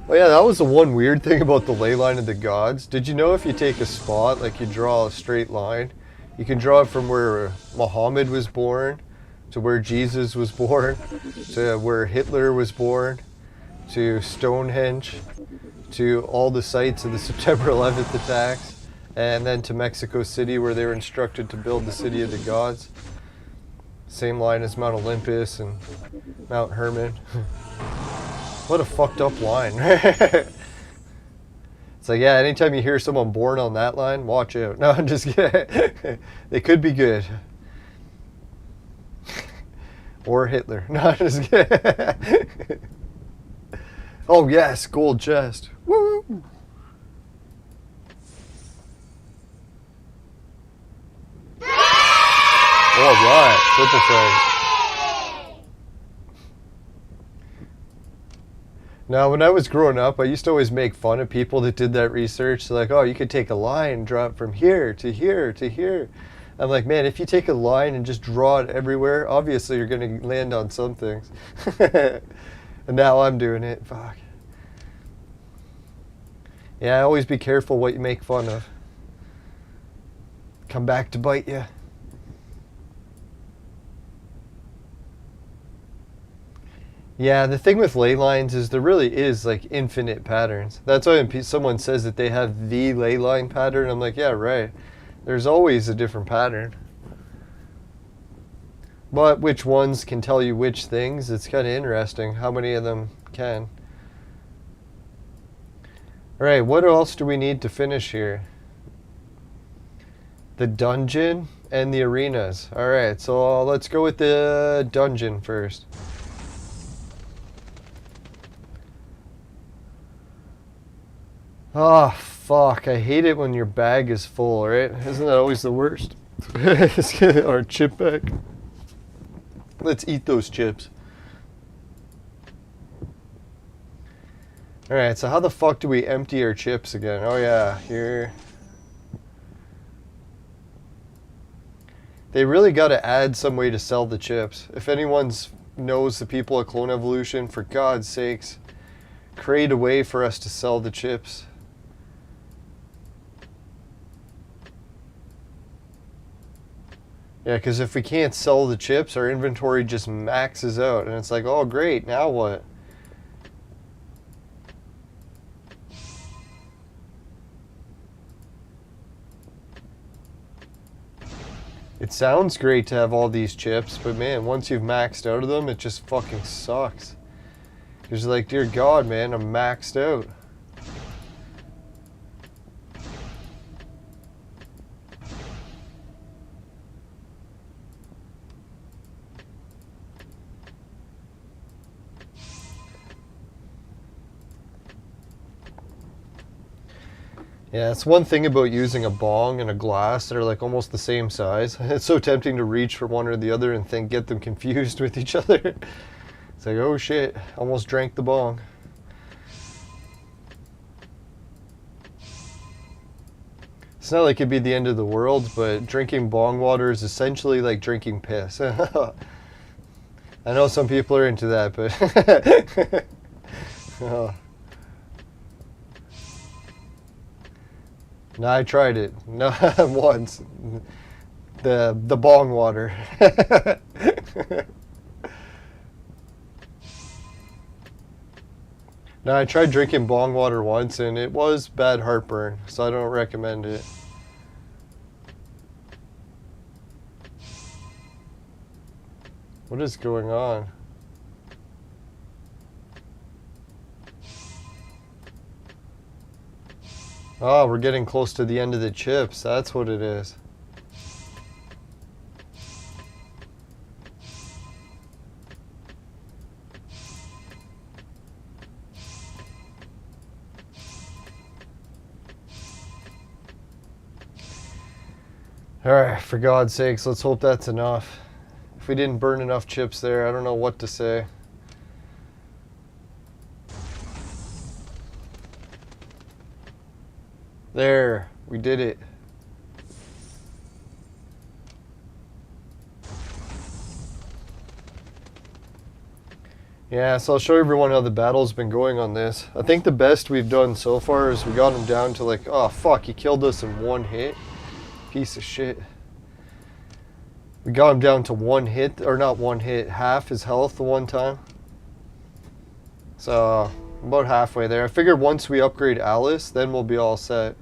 Oh yeah, that was the one weird thing about the ley line of the gods. Did you know if you take a spot, like you draw a straight line, you can draw it from where Muhammad was born, to where Jesus was born, to where Hitler was born, to Stonehenge, to all the sites of the September 11th attacks, and then to Mexico City where they were instructed to build the city of the gods. Same line as Mount Olympus and Mount Hermon. What a fucked up line. It's like, yeah, anytime you hear someone born on that line, watch out. No, I'm just kidding. They could be good. Or Hitler. No, I'm just kidding. Oh yes, gold chest. Woo! Alright, triple frags. Now, when I was growing up, I used to always make fun of people that did that research. So like, oh, you could take a line and draw it from here to here to here. I'm like, man, if you take a line and just draw it everywhere, obviously you're going to land on some things. And now I'm doing it. Fuck. Yeah, always be careful what you make fun of. Come back to bite you. Yeah, the thing with ley lines is there really is like infinite patterns. That's why when someone says that they have the ley line pattern, I'm like, yeah, right. There's always a different pattern. But which ones can tell you which things? It's kind of interesting how many of them can. Alright, what else do we need to finish here? The dungeon and the arenas. Alright, so let's go with the dungeon first. Oh, fuck. I hate it when your bag is full, right? Isn't that always the worst? Our chip bag. Let's eat those chips. Alright, so how the fuck do we empty our chips again? Oh yeah, here. They really got to add some way to sell the chips. If anyone knows the people at Clone Evolution, for God's sakes, create a way for us to sell the chips. Yeah, because if we can't sell the chips, our inventory just maxes out. And it's like, oh, great, now what? It sounds great to have all these chips, but man, once you've maxed out of them, it just fucking sucks. Because you're like, dear God, man, I'm maxed out. Yeah, it's one thing about using a bong and a glass that are like almost the same size. It's so tempting to reach for one or the other and get them confused with each other. It's like, oh shit, almost drank the bong. It's not like it'd be the end of the world, but drinking bong water is essentially like drinking piss. I know some people are into that, but... Oh. No, I tried it. No, once. The bong water. No, I tried drinking bong water once and it was bad heartburn, so I don't recommend it. What is going on? Oh, we're getting close to the end of the chips. That's what it is. Alright, for God's sakes, let's hope that's enough. If we didn't burn enough chips there, I don't know what to say. There, we did it. Yeah, so I'll show everyone how the battle's been going on this. I think the best we've done so far is we got him down to like, oh fuck, he killed us in one hit. Piece of shit. We got him down to one hit, or not one hit, half his health the one time. So, about halfway there. I figured once we upgrade Alice, then we'll be all set.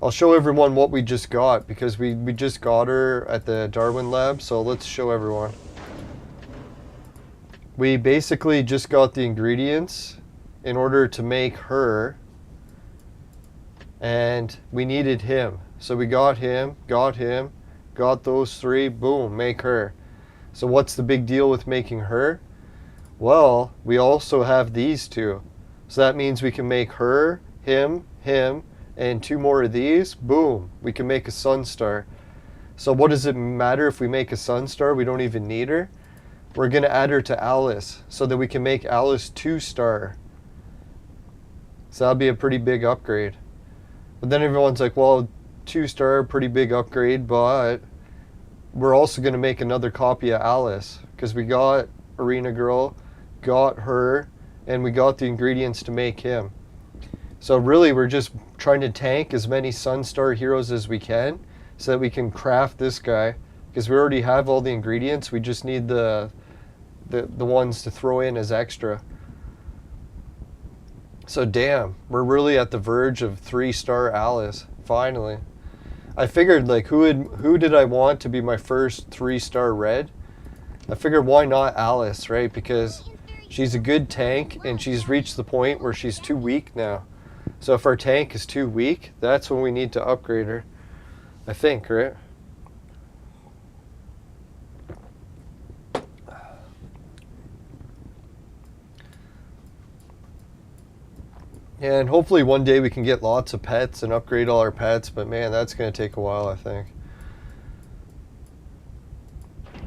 I'll show everyone what we just got, because we just got her at the Darwin lab, so let's show everyone. We basically just got the ingredients in order to make her, and we needed him. So we got him, got those three, boom, make her. So what's the big deal with making her? Well, we also have these two. So that means we can make her, him, and two more of these, boom, we can make a sun star. So what does it matter if we make a sun star? We don't even need her. We're going to add her to Alice so that we can make Alice 2-star. So that'll be a pretty big upgrade. But then everyone's like, well, 2-star, pretty big upgrade, but we're also going to make another copy of Alice because we got Arena Girl, got her, and we got the ingredients to make him. So really we're just trying to tank as many Sunstar heroes as we can so that we can craft this guy, because we already have all the ingredients. We just need the ones to throw in as extra. So damn, we're really at the verge of 3-star Alice finally. I figured like who did I want to be my first 3-star red? I figured why not Alice, right? Because she's a good tank and she's reached the point where she's too weak now. So if our tank is too weak, that's when we need to upgrade her. I think, right? And hopefully one day we can get lots of pets and upgrade all our pets, but man, that's going to take a while, I think.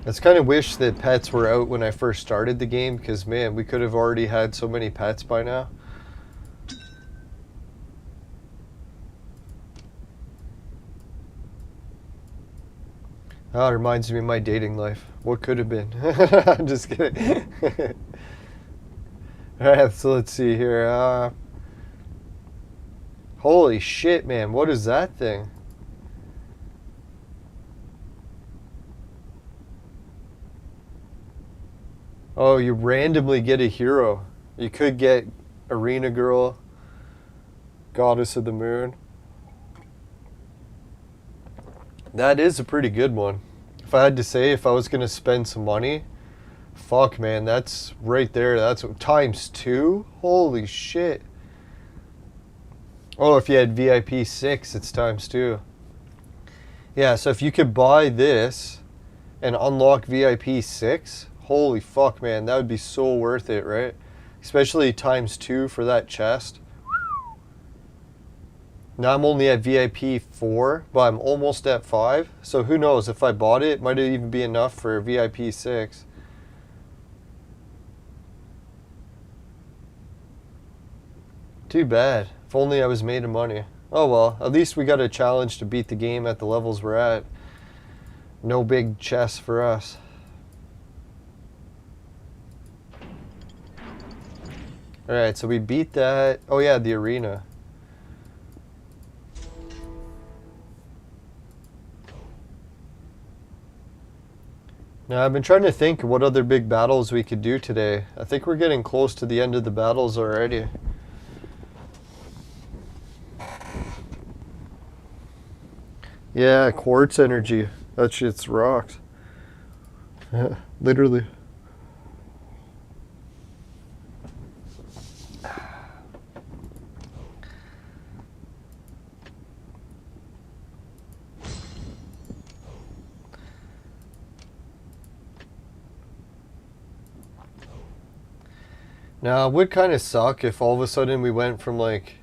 I just kind of wish that pets were out when I first started the game, because man, we could have already had so many pets by now. Oh, it reminds me of my dating life. What could have been? I'm just kidding. Alright, so let's see here. Holy shit, man. What is that thing? Oh, you randomly get a hero. You could get Arena Girl, Goddess of the Moon. That is a pretty good one. If I had to say, if I was going to spend some money, fuck, man, that's right there. That's times 2. Holy shit. Oh, if you had VIP 6, it's times 2. Yeah, so if you could buy this and unlock VIP 6, holy fuck, man, that would be so worth it, right? Especially times 2 for that chest. Now I'm only at VIP 4, but I'm almost at 5. So who knows, if I bought it, it might even be enough for VIP 6. Too bad. If only I was made of money. Oh well, at least we got a challenge to beat the game at the levels we're at. No big chests for us. Alright, so we beat that. Oh yeah, the arena. Now I've been trying to think what other big battles we could do today. I think we're getting close to the end of the battles already. Yeah, quartz energy. That shit's rocks. Yeah, literally. Now, it would kind of suck if all of a sudden we went from like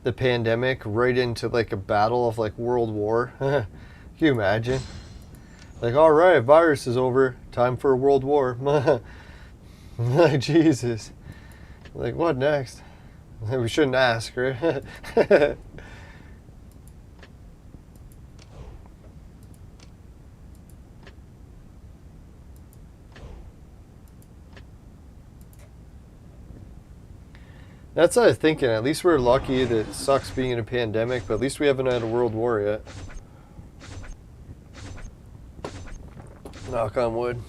the pandemic right into like a battle of like World War. Can you imagine? Like, all right, virus is over. Time for a World War. Like, Jesus. Like, what next? We shouldn't ask, right? That's what I was thinking. At least we're lucky that it sucks being in a pandemic, but at least we haven't had a world war yet. Knock on wood.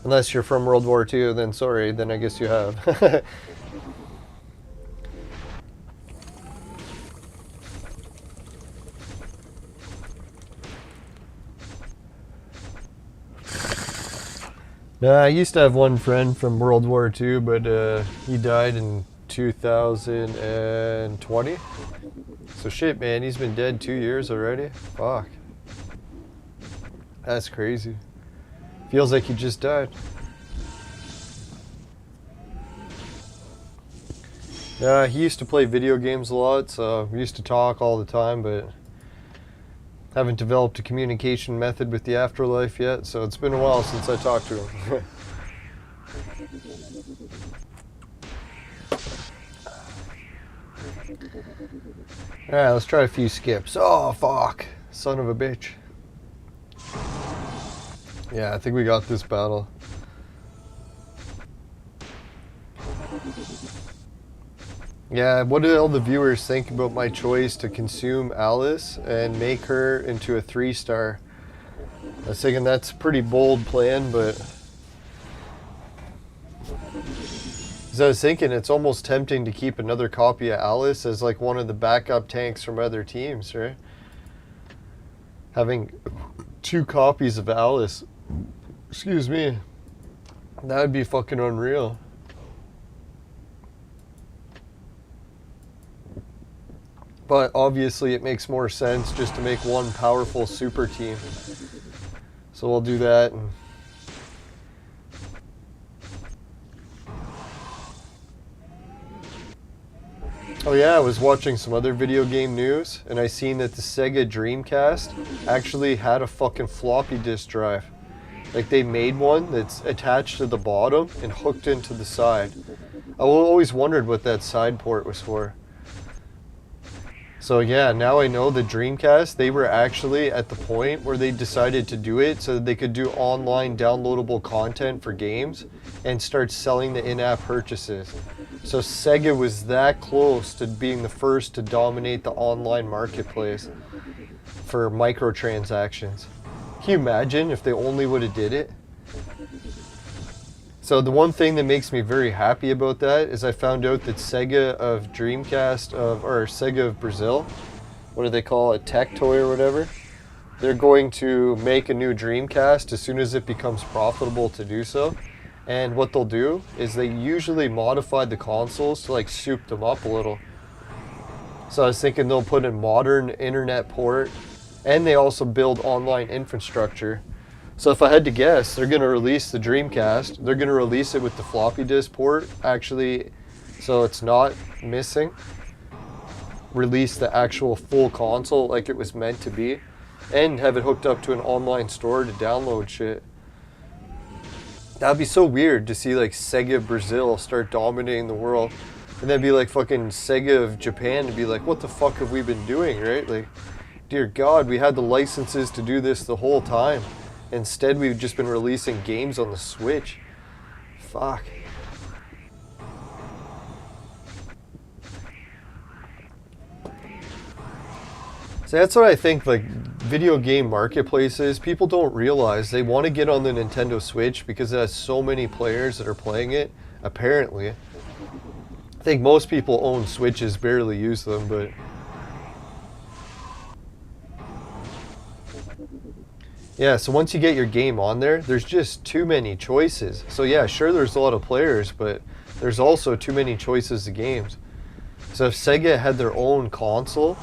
Unless you're from World War II, then sorry, then I guess you have. I used to have one friend from World War II, but he died in 2020. So shit, man, he's been dead 2 years already. Fuck. That's crazy. Feels like he just died. Yeah, he used to play video games a lot, so we used to talk all the time, but haven't developed a communication method with the afterlife yet, so it's been a while since I talked to him. Alright, let's try a few skips. Oh, fuck. Son of a bitch. Yeah, I think we got this battle. Yeah, what did all the viewers think about my choice to consume Alice and make her into a 3-star? I was thinking that's a pretty bold plan, but as I was thinking, it's almost tempting to keep another copy of Alice as like one of the backup tanks from other teams, right? Having 2 copies of Alice, excuse me, that would be fucking unreal. But obviously it makes more sense just to make one powerful super team. So we'll do that. Oh yeah, I was watching some other video game news and I seen that the Sega Dreamcast actually had a fucking floppy disk drive. Like they made one that's attached to the bottom and hooked into the side. I always wondered what that side port was for. So yeah, now I know the Dreamcast, they were actually at the point where they decided to do it so that they could do online downloadable content for games and start selling the in-app purchases. So Sega was that close to being the first to dominate the online marketplace for microtransactions. Can you imagine if they only would have did it? So the one thing that makes me very happy about that is I found out that Sega of Dreamcast or Sega of Brazil, what do they call it, Tech Toy or whatever, they're going to make a new Dreamcast as soon as it becomes profitable to do so. And what they'll do is they usually modify the consoles to like soup them up a little. So I was thinking they'll put a modern internet port, and they also build online infrastructure. So if I had to guess, they're going to release the Dreamcast. They're going to release it with the floppy disk port, actually, so it's not missing. Release the actual full console like it was meant to be, and have it hooked up to an online store to download shit. That'd be so weird to see like Sega Brazil start dominating the world, and then be like fucking Sega of Japan to be like, what the fuck have we been doing, right? Like, dear God, we had the licenses to do this the whole time. Instead, we've just been releasing games on the Switch. Fuck. So that's what I think, like, video game marketplaces, people don't realize they want to get on the Nintendo Switch because it has so many players that are playing it, apparently. I think most people own Switches, barely use them, but... yeah, so once you get your game on there, there's just too many choices. So yeah, sure, there's a lot of players, but there's also too many choices of games. So if Sega had their own console,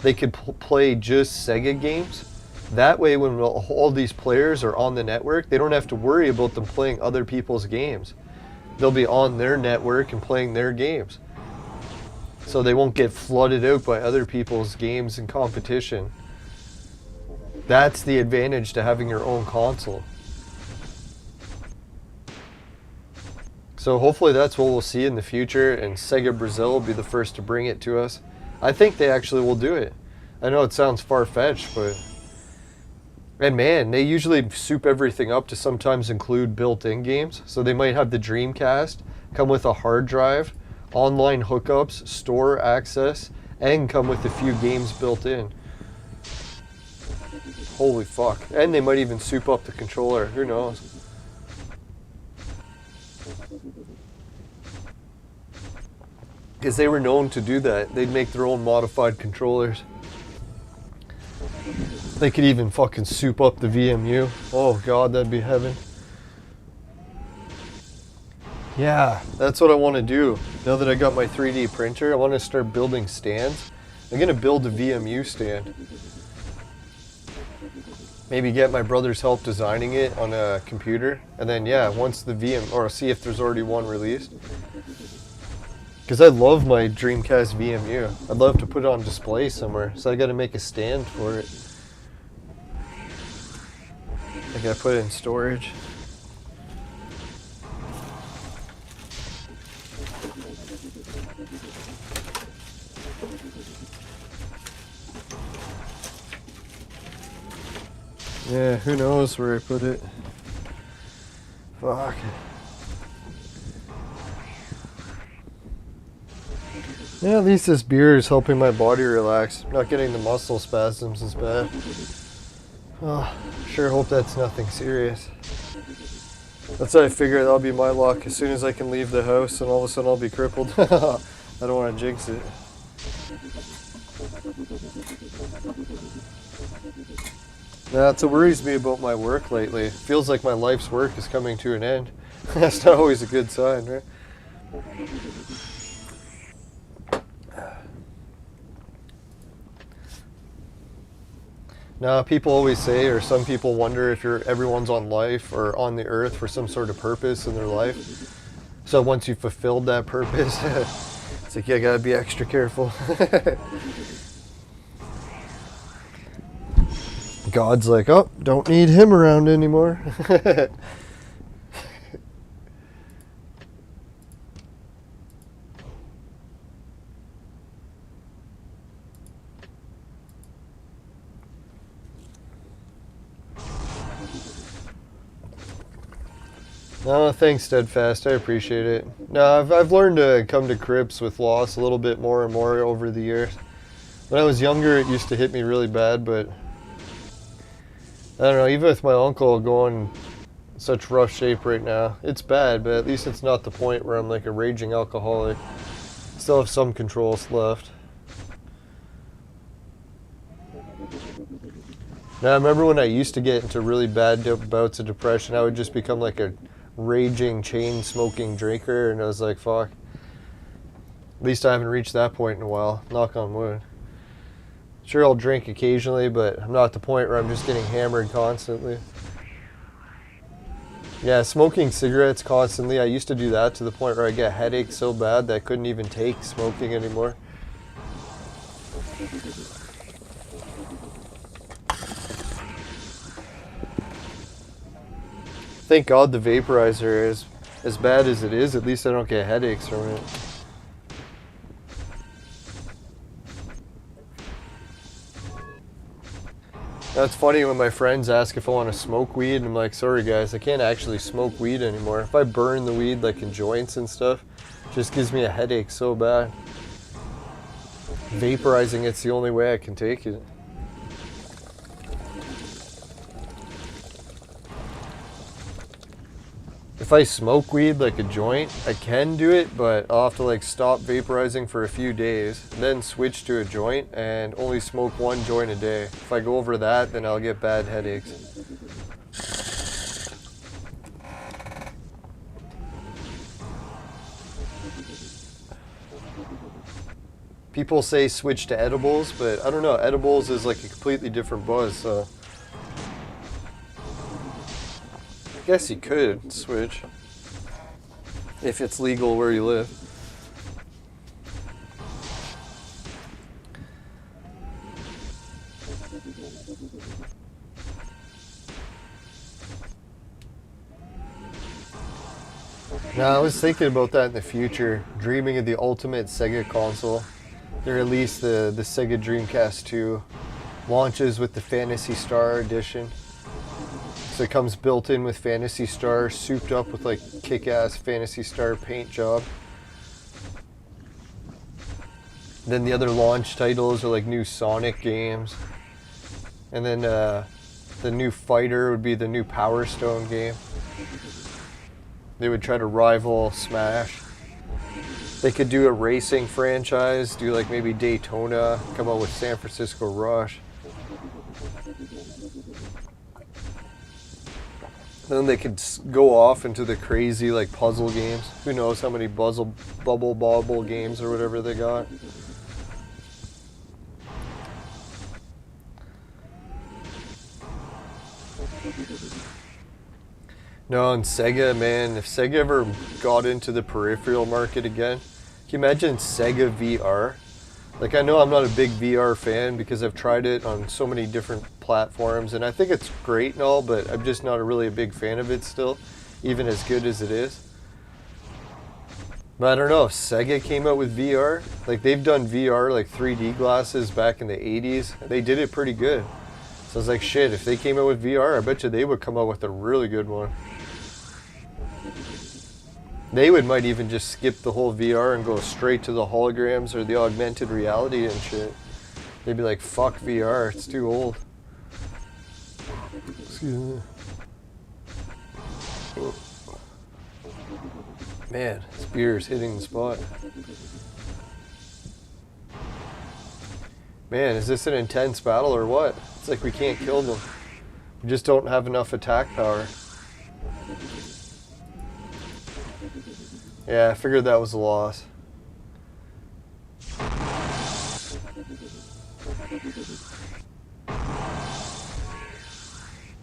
they could play just Sega games. That way, when all these players are on the network, they don't have to worry about them playing other people's games. They'll be on their network and playing their games. So they won't get flooded out by other people's games and competition. That's the advantage to having your own console. So hopefully that's what we'll see in the future, and Sega Brazil will be the first to bring it to us. I think they actually will do it. I know it sounds far-fetched, but... and man, they usually soup everything up to sometimes include built-in games. So they might have the Dreamcast come with a hard drive, online hookups, store access, and come with a few games built in. Holy fuck. And they might even soup up the controller. Who knows? Because they were known to do that. They'd make their own modified controllers. They could even fucking soup up the VMU. Oh god, that'd be heaven. Yeah, that's what I want to do. Now that I got my 3D printer, I want to start building stands. I'm going to build a VMU stand. Maybe get my brother's help designing it on a computer, and then yeah, once the or see if there's already one released. Because I love my Dreamcast VMU. I'd love to put it on display somewhere, so I got to make a stand for it. I got to put it in storage. Yeah, who knows where I put it. Fuck. Yeah, at least this beer is helping my body relax. I'm not getting the muscle spasms as bad. Oh, sure hope that's nothing serious. That's how I figure that'll be my luck. As soon as I can leave the house and all of a sudden I'll be crippled. I don't want to jinx it. That's what worries me about my work lately. It feels like my life's work is coming to an end. That's not always a good sign, right? Now, people always say, or some people wonder if everyone's on life or on the earth for some sort of purpose in their life. So once you've fulfilled that purpose, it's like, yeah, gotta be extra careful. God's like, oh, don't need him around anymore. No, thanks, Steadfast. I appreciate it. No, I've learned to come to grips with loss a little bit more and more over the years. When I was younger, it used to hit me really bad, but I don't know, even with my uncle going in such rough shape right now, it's bad, but at least it's not the point where I'm like a raging alcoholic. Still have some controls left. Now, I remember when I used to get into really bad bouts of depression, I would just become like a raging, chain-smoking drinker, and I was like, fuck. At least I haven't reached that point in a while, knock on wood. Sure, I'll drink occasionally, but I'm not at the point where I'm just getting hammered constantly. Yeah, smoking cigarettes constantly, I used to do that to the point where I get headaches so bad that I couldn't even take smoking anymore. Thank God the vaporizer is as bad as it is, at least I don't get headaches from it. That's funny when my friends ask if I want to smoke weed, and I'm like, sorry guys, I can't actually smoke weed anymore. If I burn the weed like in joints and stuff, it just gives me a headache so bad. Vaporizing it's the only way I can take it. If I smoke weed like a joint, I can do it, but I'll have to like stop vaporizing for a few days, then switch to a joint and only smoke one joint a day. If I go over that, then I'll get bad headaches. People say switch to edibles, but I don't know, edibles is like a completely different buzz, so I guess you could switch if it's legal where you live. Now, I was thinking about that in the future, dreaming of the ultimate Sega console. They released the Sega Dreamcast 2, launches with the Phantasy Star edition. So it comes built in with Phantasy Star, souped up with like kick-ass Phantasy Star paint job. Then the other launch titles are like new Sonic games. And then the new fighter would be the new Power Stone game. They would try to rival Smash. They could do a racing franchise, do like maybe Daytona, come out with San Francisco Rush. Then they could go off into the crazy like puzzle games. Who knows how many bubble bobble games or whatever they got. No, and Sega, man, if Sega ever got into the peripheral market again, can you imagine Sega VR? Like, I know I'm not a big VR fan because I've tried it on so many different platforms, and I think it's great and all, but I'm just not really a big fan of it still, even as good as it is. But I don't know, if Sega came out with VR, like they've done VR, like 3D glasses back in the 80s, they did it pretty good. So I was like, shit, if they came out with VR, I bet you they would come out with a really good one. They might even just skip the whole VR and go straight to the holograms or the augmented reality and shit. They'd be like, fuck VR, it's too old. Excuse me. Man, this beer is hitting the spot. Man, is this an intense battle or what? It's like we can't kill them. We just don't have enough attack power. Yeah, I figured that was a loss.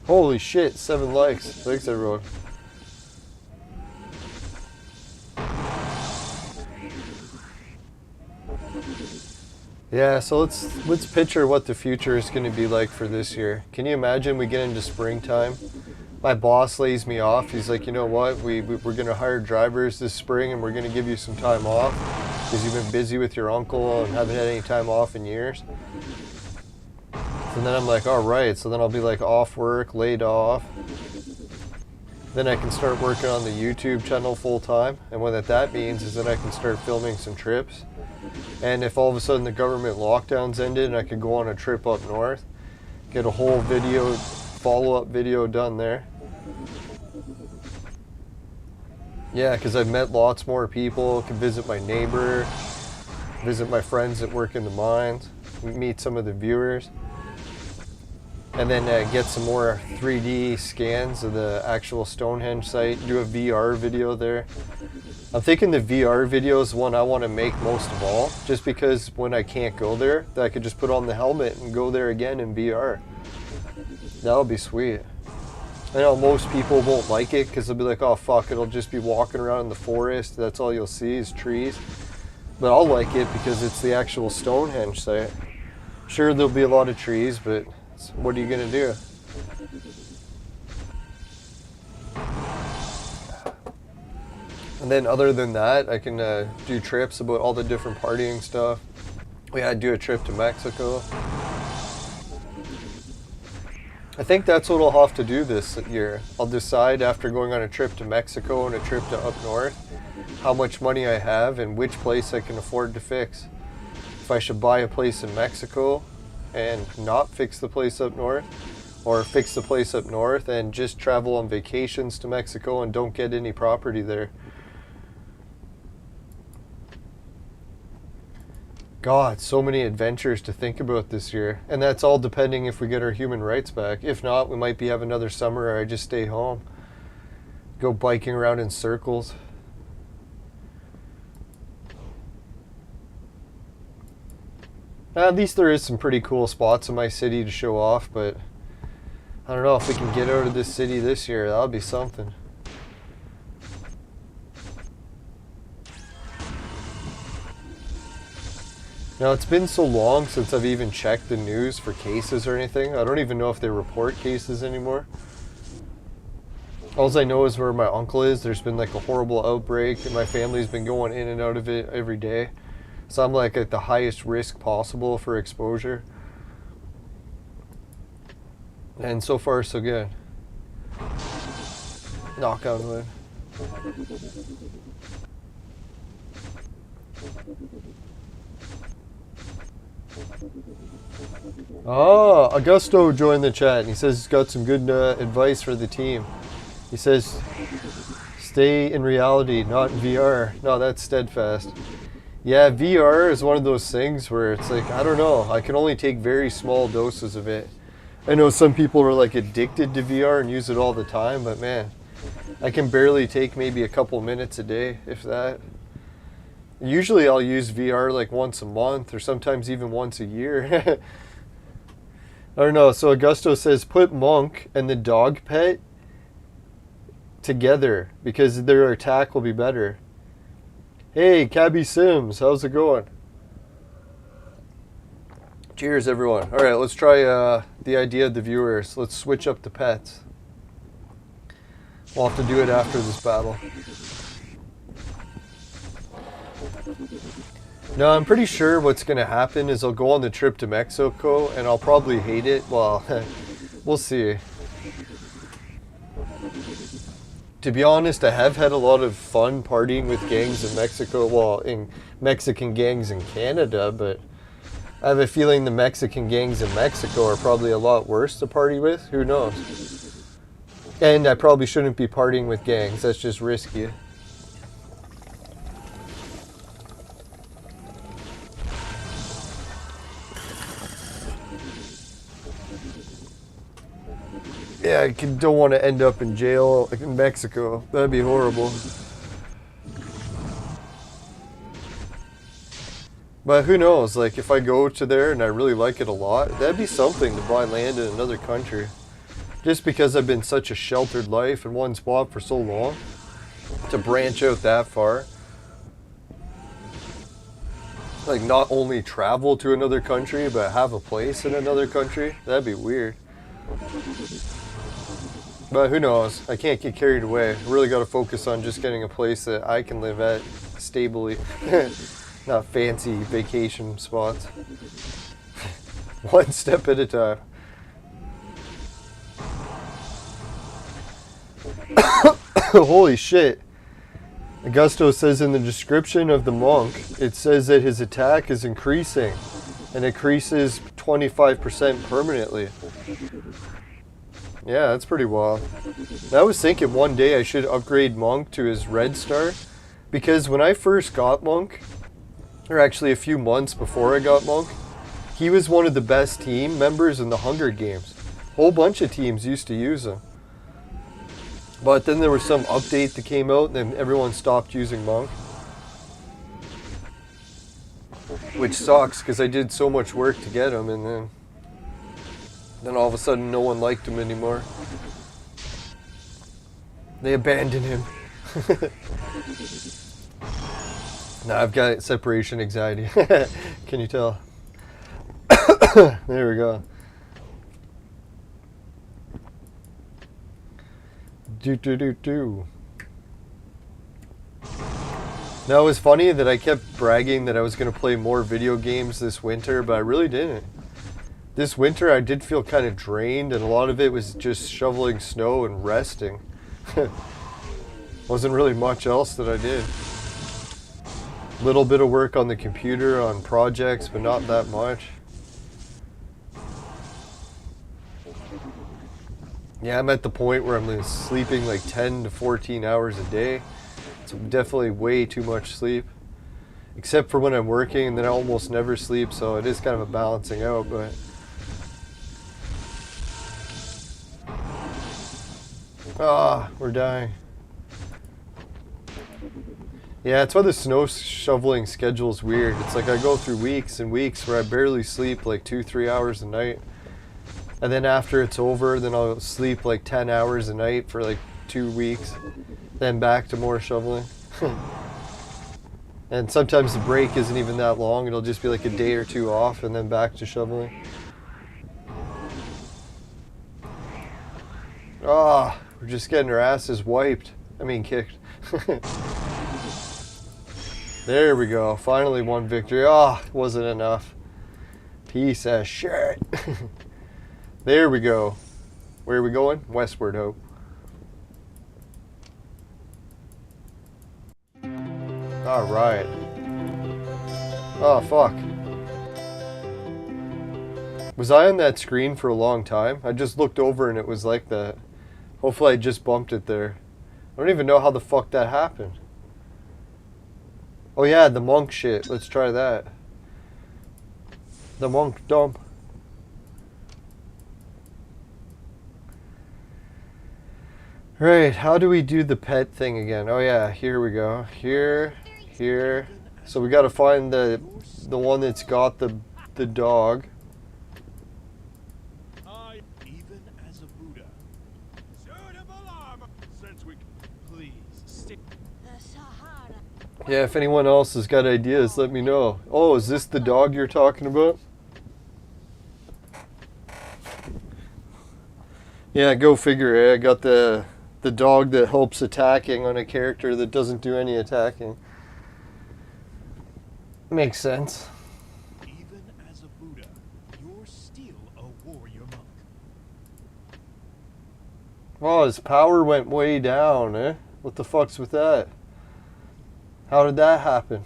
Holy shit, 7 likes. Thanks everyone. Yeah, so let's picture what the future is going to be like for this year. Can you imagine we get into springtime? My boss lays me off. He's like, you know what, we're going to hire drivers this spring and we're going to give you some time off because you've been busy with your uncle and haven't had any time off in years. And then I'm like, all right, so then I'll be like off work, laid off. Then I can start working on the YouTube channel full time. And what that means is that I can start filming some trips. And if all of a sudden the government lockdowns ended and I could go on a trip up north, get a whole video follow-up video done there. Yeah, because I've met lots more people, can visit my neighbor, visit my friends that work in the mines, meet some of the viewers, and then get some more 3D scans of the actual Stonehenge site, do a VR video there. I'm thinking the VR video is one I want to make most of all, just because when I can't go there, that I could just put on the helmet and go there again in VR. That would be sweet. I know most people won't like it because they'll be like, oh fuck, it'll just be walking around in the forest, that's all you'll see is trees. But I'll like it because it's the actual Stonehenge site. Sure, there'll be a lot of trees, but what are you gonna do? And then other than that, I can do trips about all the different partying stuff. Yeah, I'd do a trip to Mexico. I think that's what I'll have to do this year. I'll decide after going on a trip to Mexico and a trip to up north how much money I have and which place I can afford to fix. If I should buy a place in Mexico and not fix the place up north, or fix the place up north and just travel on vacations to Mexico and don't get any property there. God, so many adventures to think about this year. And that's all depending if we get our human rights back. If not, we might have another summer where I just stay home. Go biking around in circles. At least there is some pretty cool spots in my city to show off, but I don't know if we can get out of this city this year. That'll be something. Now, it's been so long since I've even checked the news for cases or anything. I don't even know if they report cases anymore. All I know is where my uncle is. There's been like a horrible outbreak and my family's been going in and out of it every day. So I'm like at the highest risk possible for exposure. And so far, so good. Knock on wood. Oh, Augusto joined the chat and he says he's got some good advice for the team. He says, stay in reality, not in VR. No, that's steadfast. Yeah, VR is one of those things where it's like, I don't know, I can only take very small doses of it. I know some people are like addicted to VR and use it all the time, but man, I can barely take maybe a couple minutes a day, if that. Usually I'll use VR like once a month or sometimes even once a year. I don't know. So Augusto says put Monk and the dog pet together because their attack will be better. Hey, Cabby Sims, how's it going? Cheers, everyone. All right, let's try the idea of the viewers. Let's switch up the pets. We'll have to do it after this battle. No, I'm pretty sure what's going to happen is I'll go on the trip to Mexico and I'll probably hate it. Well, we'll see. To be honest, I have had a lot of fun partying with gangs in Mexico, well, in Mexican gangs in Canada, but I have a feeling the Mexican gangs in Mexico are probably a lot worse to party with. Who knows? And I probably shouldn't be partying with gangs. That's just risky. Yeah, I don't want to end up in jail in Mexico. That'd be horrible. But who knows, like if I go to there and I really like it a lot, that'd be something to buy land in another country. Just because I've been such a sheltered life in one spot for so long, to branch out that far. Like not only travel to another country, but have a place in another country, that'd be weird. But who knows? I can't get carried away. I really got to focus on just getting a place that I can live at stably. Not fancy vacation spots. One step at a time. Holy shit. Augusto says in the description of the monk, it says that his attack is increasing. And increases 25% permanently. Yeah, that's pretty wild. I was thinking one day I should upgrade Monk to his red star, because when I first got Monk, or actually a few months before I got Monk, he was one of the best team members in the Hunger Games. A whole bunch of teams used to use him. But then there was some update that came out and then everyone stopped using Monk. Which sucks, because I did so much work to get him, and then all of a sudden no one liked him anymore. They abandoned him. Now I've got separation anxiety. Can you tell? There we go. Do. Now it was funny that I kept bragging that I was going to play more video games this winter, but I really didn't. This winter I did feel kind of drained, and a lot of it was just shoveling snow and resting. Wasn't really much else that I did. Little bit of work on the computer on projects, but not that much. Yeah, I'm at the point where I'm sleeping like 10 to 14 hours a day. It's definitely way too much sleep. Except for when I'm working, and then I almost never sleep, so it is kind of a balancing out, but... Ah, we're dying. Yeah, that's why the snow shoveling schedule is weird. It's like I go through weeks and weeks where I barely sleep like 2-3 hours a night. And then after it's over, then I'll sleep like 10 hours a night for like 2 weeks. Then back to more shoveling. And sometimes the break isn't even that long. It'll just be like a day or two off and then back to shoveling. Ah, we're just getting our asses wiped. I mean kicked. There we go. Finally one victory. Ah, wasn't enough. Piece of shit. There we go. Where are we going? Westward, hope. Alright. Oh, fuck. Was I on that screen for a long time? I just looked over and it was like that. Hopefully I just bumped it there. I don't even know how the fuck that happened. Oh yeah, the monk shit. Let's try that. The monk dump. Right, how do we do the pet thing again? Oh yeah, here we go. Here. So we gotta find the one that's got the dog. Even as a Buddha. Suitable armor. Since we please stick. Yeah, if anyone else has got ideas, let me know. Oh, is this the dog you're talking about? Yeah, go figure. I got the dog that helps attacking on a character that doesn't do any attacking. Makes sense. Even as a Buddha, you're still a warrior monk. Oh, his power went way down, eh? What the fuck's with that? How did that happen?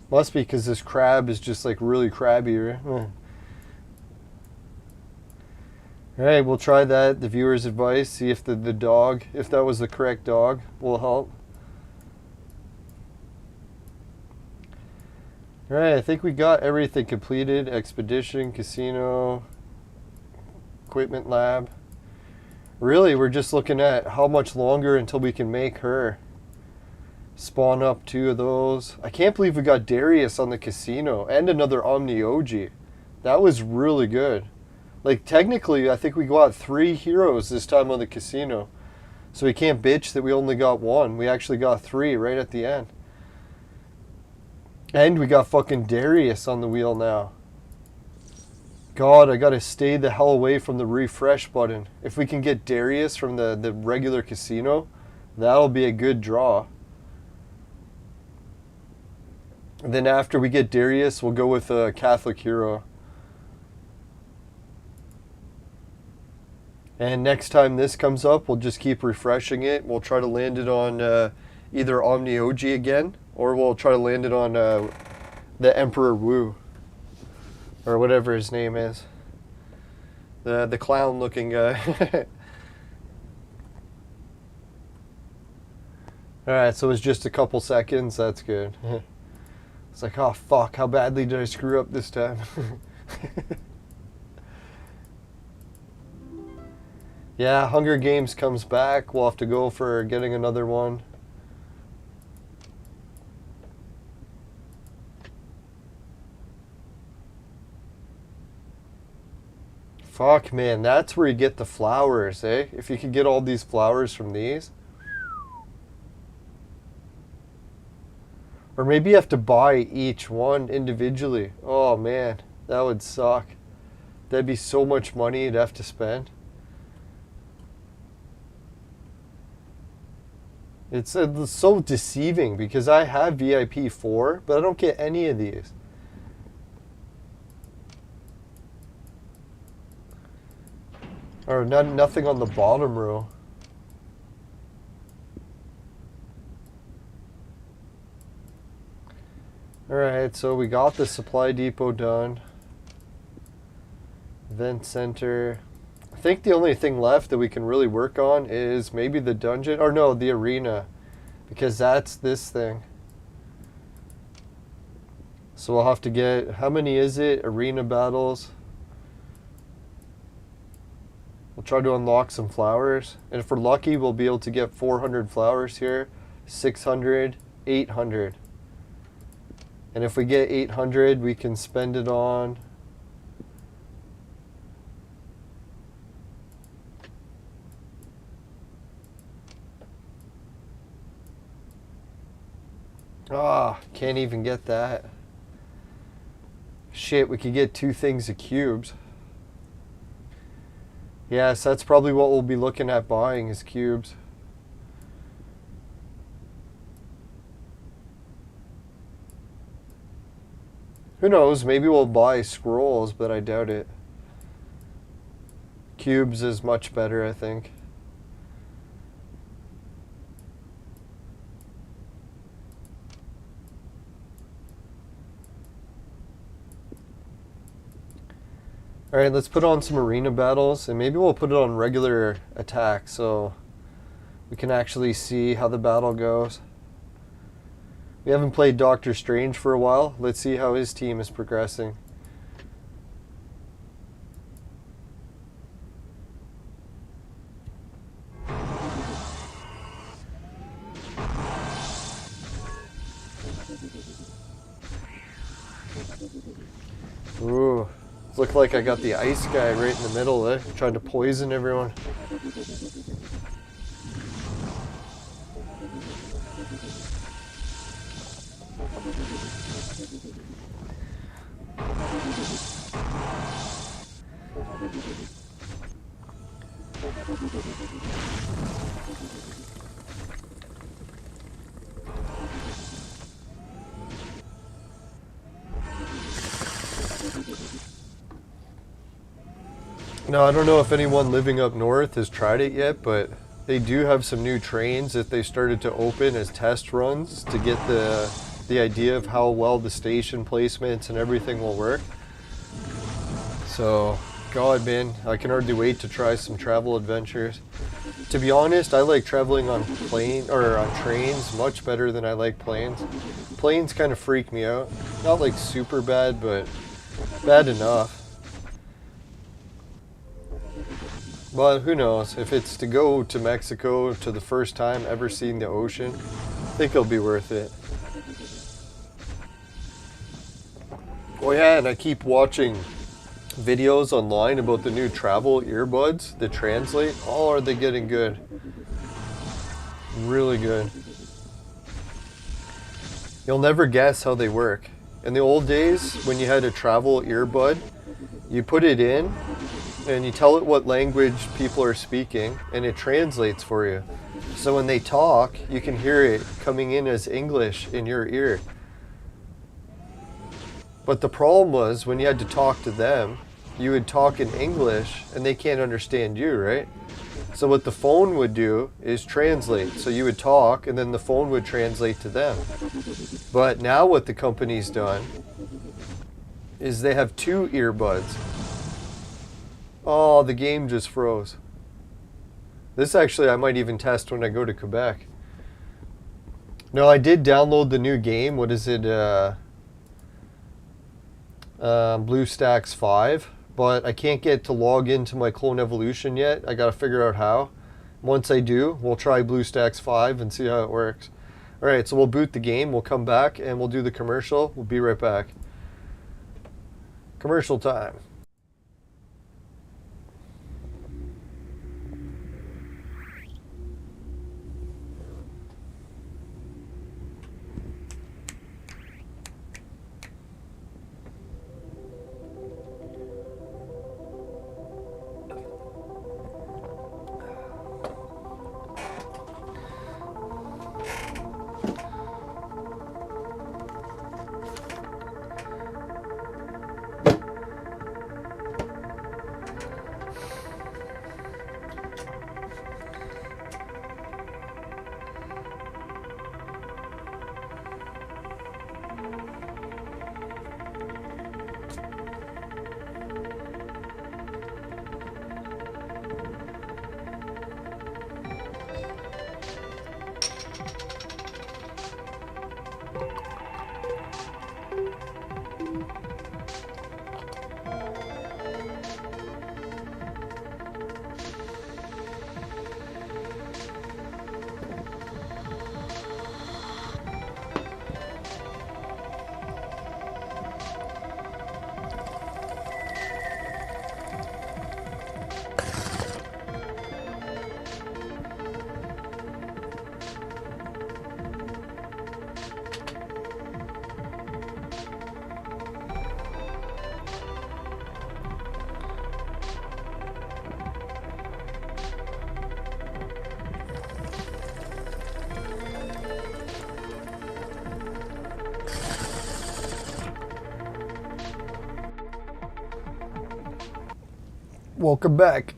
Must be because this crab is just like really crabby, right? Alright, we'll try that. The viewer's advice. See if the dog, if that was the correct dog, will help. Alright, I think we got everything completed. Expedition, casino, equipment lab. Really, we're just looking at how much longer until we can make her. Spawn up 2 of those. I can't believe we got Darius on the casino and another Omni OG. That was really good. Like, technically, I think we got 3 heroes this time on the casino. So we can't bitch that we only got 1. We actually got 3 right at the end. And we got fucking Darius on the wheel now. God, I gotta stay the hell away from the refresh button. If we can get Darius from the regular casino, that'll be a good draw. And then after we get Darius, we'll go with a Catholic hero. And next time this comes up, we'll just keep refreshing it. We'll try to land it on either Omni OG again, or we'll try to land it on The Emperor Wu. Or whatever his name is. The clown looking guy. Alright, so it was just a couple seconds. That's good. It's like, oh fuck, how badly did I screw up this time? Yeah, Hunger Games comes back. We'll have to go for getting another one. Fuck, man, that's where you get the flowers, eh? If you could get all these flowers from these. Or maybe you have to buy each one individually. Oh, man, that would suck. That'd be so much money you'd have to spend. It's so deceiving because I have VIP 4, but I don't get any of these. Or nothing on the bottom row. Alright, so we got the supply depot done. Event center. I think the only thing left that we can really work on is maybe the dungeon. Or no, the arena. Because that's this thing. So we'll have to get... How many is it? Arena battles. We'll try to unlock some flowers. And if we're lucky, we'll be able to get 400 flowers here. 600, 800. And if we get 800, we can spend it on... Ah, can't even get that. Shit, we could get 2 things of cubes. Yes, that's probably what we'll be looking at buying is cubes. Who knows, maybe we'll buy scrolls, but I doubt it. Cubes is much better, I think. Alright, let's put on some arena battles, and maybe we'll put it on regular attack so we can actually see how the battle goes. We haven't played Doctor Strange for a while. Let's see how his team is progressing. Ooh. Looked like I got the ice guy right in the middle there, trying to poison everyone. Now, I don't know if anyone living up north has tried it yet, but they do have some new trains that they started to open as test runs to get the idea of how well the station placements and everything will work. So, God, man, I can hardly wait to try some travel adventures. To be honest, I like traveling on on trains much better than I like planes. Planes kind of freak me out. Not like super bad, but bad enough. But who knows, if it's to go to Mexico to the first time ever seeing the ocean, I think it'll be worth it. Oh yeah, and I keep watching videos online about the new travel earbuds that translate. Oh, are they getting good? Really good. You'll never guess how they work. In the old days, when you had a travel earbud, you put it in, and you tell it what language people are speaking, and it translates for you. So when they talk, you can hear it coming in as English in your ear. But the problem was, when you had to talk to them, you would talk in English, and they can't understand you, right? So what the phone would do is translate. So you would talk, and then the phone would translate to them. But now what the company's done is they have 2 earbuds. Oh, the game just froze. This actually I might even test when I go to Quebec. No, I did download the new game. What is it? BlueStacks 5. But I can't get to log into my Clone Evolution yet. I gotta figure out how. Once I do, we'll try BlueStacks 5 and see how it works. Alright, so we'll boot the game, we'll come back, and we'll do the commercial. We'll be right back. Commercial time. Welcome back.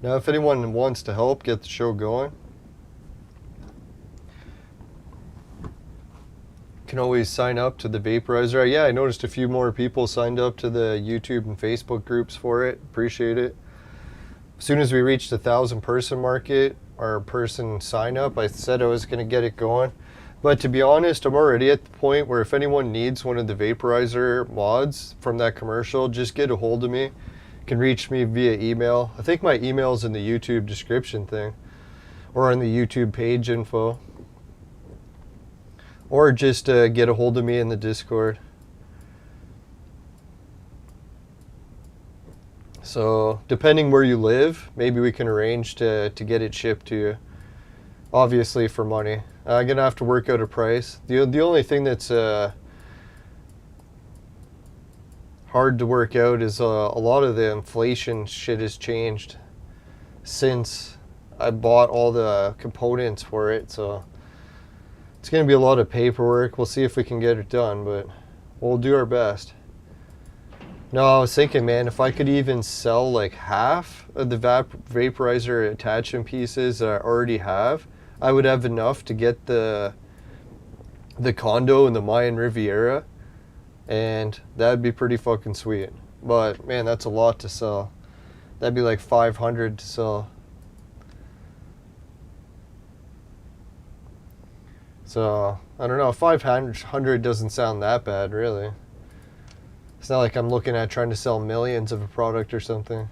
Now, if anyone wants to help get the show going, you can always sign up to the Vaporizer. Yeah, I noticed a few more people signed up to the YouTube and Facebook groups for it. Appreciate it. As soon as we reached 1,000 person market, or person sign up, I said I was going to get it going. But to be honest, I'm already at the point where if anyone needs one of the Vaporizer mods from that commercial, just get a hold of me. You can reach me via email. I think my email's in the YouTube description thing, or on the YouTube page info. Or just get a hold of me in the Discord. So, depending where you live, maybe we can arrange to get it shipped to you. Obviously for money. I'm going to have to work out a price. The only thing that's hard to work out is a lot of the inflation shit has changed since I bought all the components for it. So it's going to be a lot of paperwork. We'll see if we can get it done, but we'll do our best. No, I was thinking, man, if I could even sell like half of the vaporizer attachment pieces that I already have, I would have enough to get the condo in the Mayan Riviera, and that'd be pretty fucking sweet. But man, that's a lot to sell. That'd be like 500 to sell. So I don't know, 500 doesn't sound that bad, really. It's not like I'm looking at trying to sell millions of a product or something.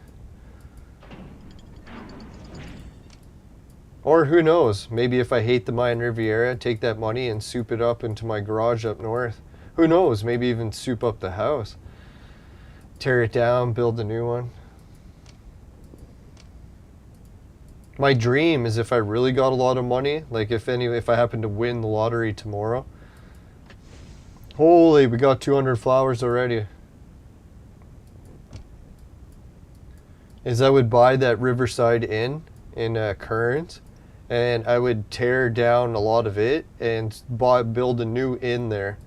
Or who knows, maybe if I hate the Mayan Riviera, take that money and soup it up into my garage up north. Who knows, maybe even soup up the house. Tear it down, build a new one. My dream is if I really got a lot of money, like if I happen to win the lottery tomorrow. Holy, we got 200 flowers already. Is I would buy that Riverside Inn in Kearns, and I would tear down a lot of it and build a new inn there.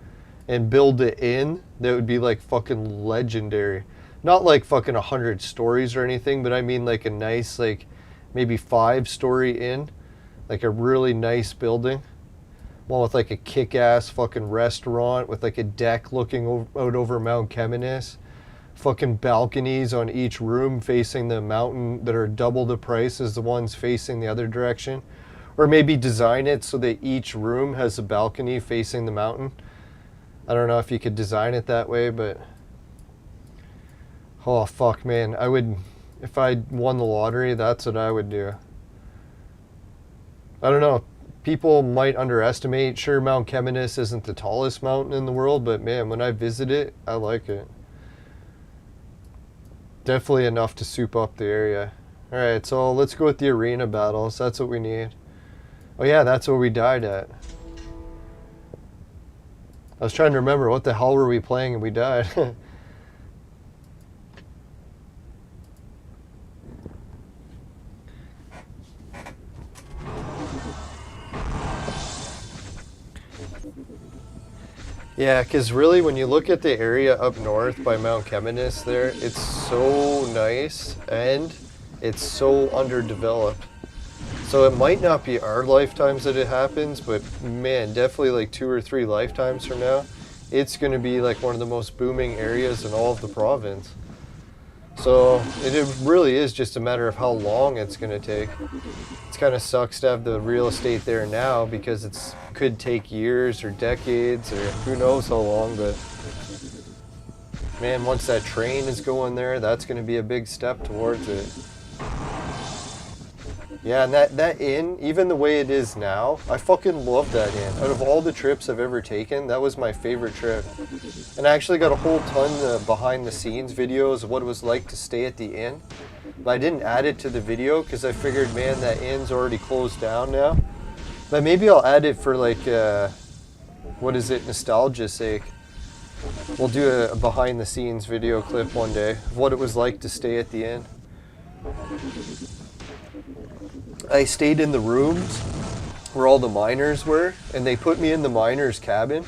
And build an inn that would be like fucking legendary. Not like fucking 100 stories or anything, but I mean like a nice, like maybe 5-story inn. Like a really nice building. One with like a kick-ass fucking restaurant with like a deck looking out over Mount Keminus. Fucking balconies on each room facing the mountain that are double the price as the ones facing the other direction. Or maybe design it so that each room has a balcony facing the mountain. I don't know if you could design it that way, but... Oh, fuck, man. I would... If I won the lottery, that's what I would do. I don't know. People might underestimate. Sure, Mount Keminus isn't the tallest mountain in the world, but man, when I visit it, I like it. Definitely enough to soup up the area. Alright, so let's go with the arena battles. That's what we need. Oh yeah, that's where we died at. I was trying to remember what the hell were we playing and we died. Yeah, because really when you look at the area up north by Mount Keminus there, it's so nice and it's so underdeveloped. So it might not be our lifetimes that it happens, but man, definitely like 2 or 3 lifetimes from now, it's going to be like one of the most booming areas in all of the province. So it really is just a matter of how long it's going to take. It kind of sucks to have the real estate there now because it could take years or decades or who knows how long, but man, once that train is going there, that's going to be a big step towards it. Yeah, and that inn, even the way it is now, I fucking love that inn. Out of all the trips I've ever taken, that was my favorite trip. And I actually got a whole ton of behind the scenes videos of what it was like to stay at the inn. But I didn't add it to the video because I figured, man, that inn's already closed down now. But maybe I'll add it for like, what is it, nostalgia's sake. We'll do a behind the scenes video clip one day of what it was like to stay at the inn. I stayed in the rooms where all the miners were, and they put me in the miners' cabin,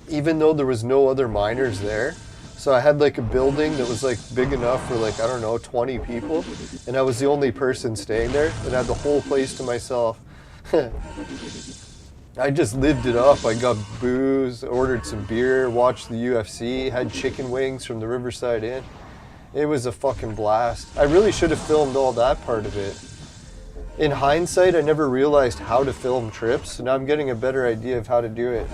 even though there was no other miners there. So I had like a building that was like big enough for like, I don't know, 20 people, and I was the only person staying there, and I had the whole place to myself. I just lived it up. I got booze, ordered some beer, watched the UFC, had chicken wings from the Riverside Inn. It was a fucking blast. I really should have filmed all that part of it. In hindsight, I never realized how to film trips, so now I'm getting a better idea of how to do it.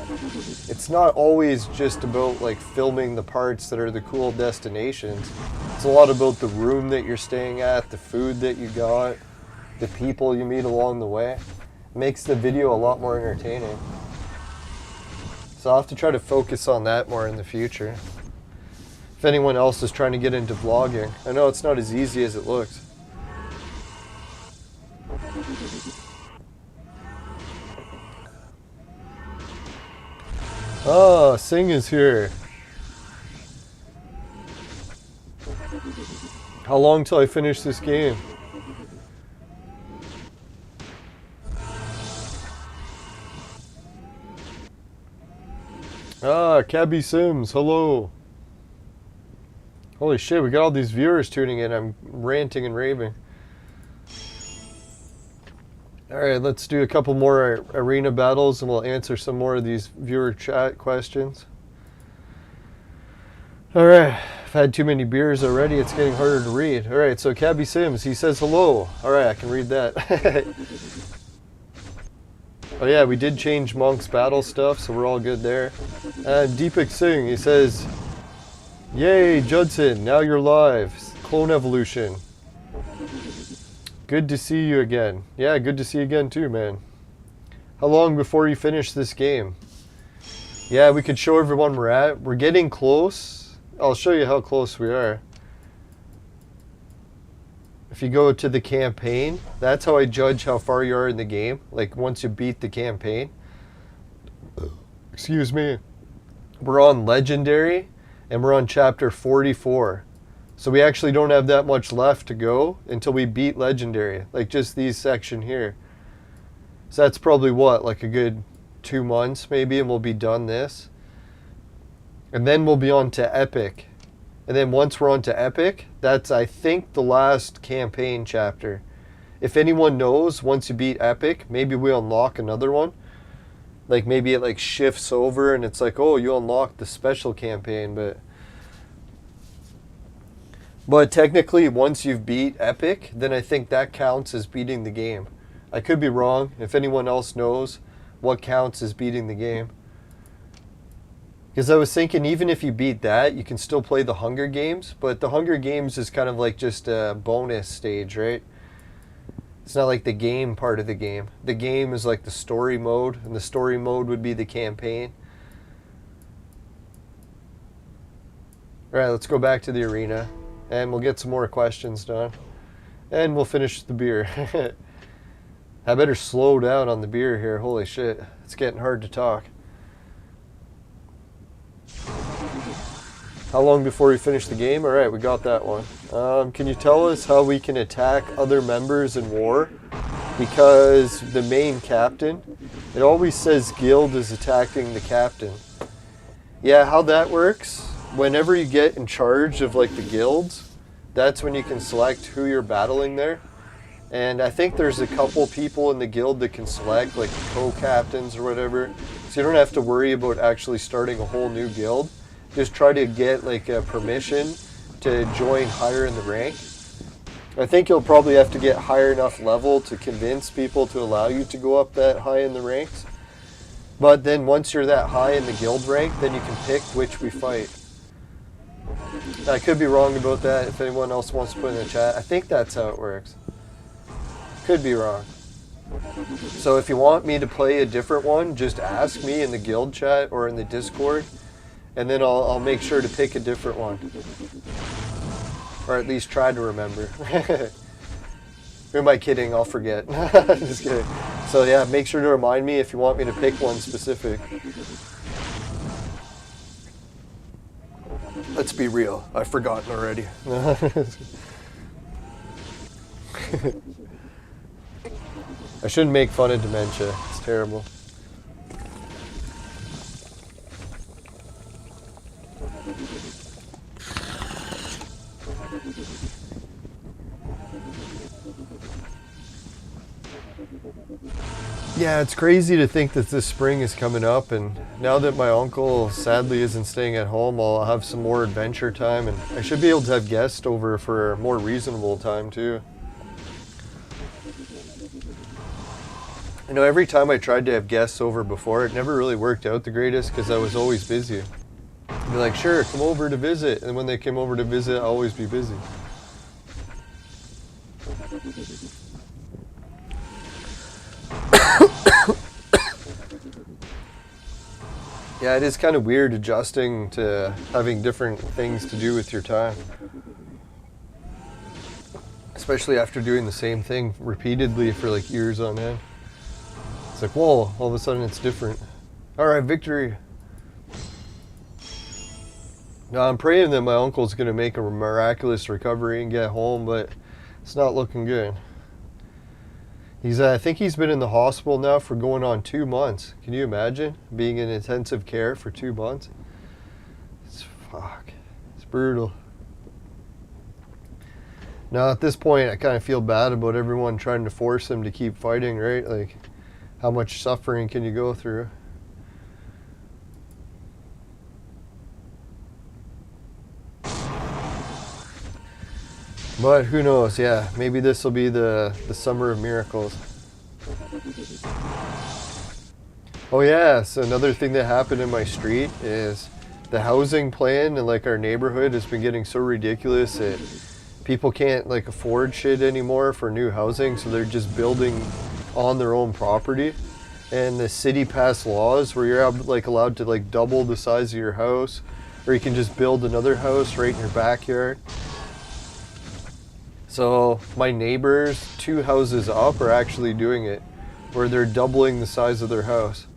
It's not always just about like filming the parts that are the cool destinations. It's a lot about the room that you're staying at, the food that you got, the people you meet along the way. It makes the video a lot more entertaining. So I'll have to try to focus on that more in the future. If anyone else is trying to get into vlogging, I know it's not as easy as it looks. Oh, Singh is here. How long till I finish this game? Ah, Cabby Sims, hello. Holy shit, we got all these viewers tuning in. I'm ranting and raving. Alright, let's do a couple more arena battles and we'll answer some more of these viewer chat questions. Alright, I've had too many beers already, it's getting harder to read. Alright, so Cabby Sims, he says hello. Alright, I can read that. Oh yeah, we did change Monk's battle stuff, so we're all good there. And Deepak Singh, he says, yay, Judson, now you're live. Clone Evolution. Good to see you again. Yeah, good to see you again too, man. How long before you finish this game? Yeah, we could show everyone we're at. We're getting close. I'll show you how close we are. If you go to the campaign, that's how I judge how far you are in the game. Like once you beat the campaign. Excuse me. We're on Legendary and we're on chapter 44. So we actually don't have that much left to go until we beat Legendary, like just these section here. So that's probably what, like a good 2 months maybe, and we'll be done this. And then we'll be on to Epic. And then once we're on to Epic, that's I think the last campaign chapter. If anyone knows, once you beat Epic, maybe we unlock another one. like maybe it like shifts over and it's like, oh, you unlocked the special campaign, but technically once you've beat Epic, then I think that counts as beating the game. I could be wrong. If anyone else knows what counts as beating the game. Because I was thinking even if you beat that, you can still play the Hunger Games, but the Hunger Games is kind of like just a bonus stage, right? It's not like the game part of the game. The game is like the story mode, and the story mode would be the campaign. Alright, let's go back to the arena, and we'll get some more questions done. And we'll finish the beer. I better slow down on the beer here. Holy shit, it's getting hard to talk. How long before we finish the game? Alright, we got that one. Can you tell us how we can attack other members in war? Because the main captain, it always says guild is attacking the captain. Yeah, how that works, whenever you get in charge of like the guilds, that's when you can select who you're battling there. And I think there's a couple people in the guild that can select, like co-captains or whatever. So you don't have to worry about actually starting a whole new guild. Just try to get like a permission to join higher in the rank. I think you'll probably have to get higher enough level to convince people to allow you to go up that high in the ranks. But then once you're that high in the guild rank, then you can pick which we fight. I could be wrong about that. If anyone else wants to put in the chat, I think that's how it works. Could be wrong. So if you want me to play a different one, just ask me in the guild chat or in the Discord, and then I'll make sure to pick a different one. Or at least try to remember. Who am I kidding? I'll forget. Just kidding. So yeah, make sure to remind me if you want me to pick one specific. Let's be real. I've forgotten already. I shouldn't make fun of dementia. It's terrible. Yeah, it's crazy to think that this spring is coming up, and now that my uncle sadly isn't staying at home, I'll have some more adventure time, and I should be able to have guests over for a more reasonable time too. You know, every time I tried to have guests over before, it never really worked out the greatest because I was always busy. I'd be like, sure, come over to visit, and when they came over to visit, I'd always be busy. Yeah, it is kind of weird adjusting to having different things to do with your time. Especially after doing the same thing repeatedly for like years on end. It's like, whoa, all of a sudden it's different. Alright, victory. Now I'm praying that my uncle's going to make a miraculous recovery and get home, but it's not looking good. I think he's been in the hospital now for going on 2 months. Can you imagine being in intensive care for 2 months? It's brutal. Now at this point, I kind of feel bad about everyone trying to force him to keep fighting, right? Like, how much suffering can you go through? But who knows, yeah, maybe this will be the summer of miracles. Oh yeah, so another thing that happened in my street is the housing plan in like our neighborhood has been getting so ridiculous that people can't like afford shit anymore for new housing, so they're just building on their own property. And the city passed laws where you're like allowed to like double the size of your house, or you can just build another house right in your backyard. So my neighbors 2 houses up are actually doing it, where they're doubling the size of their house.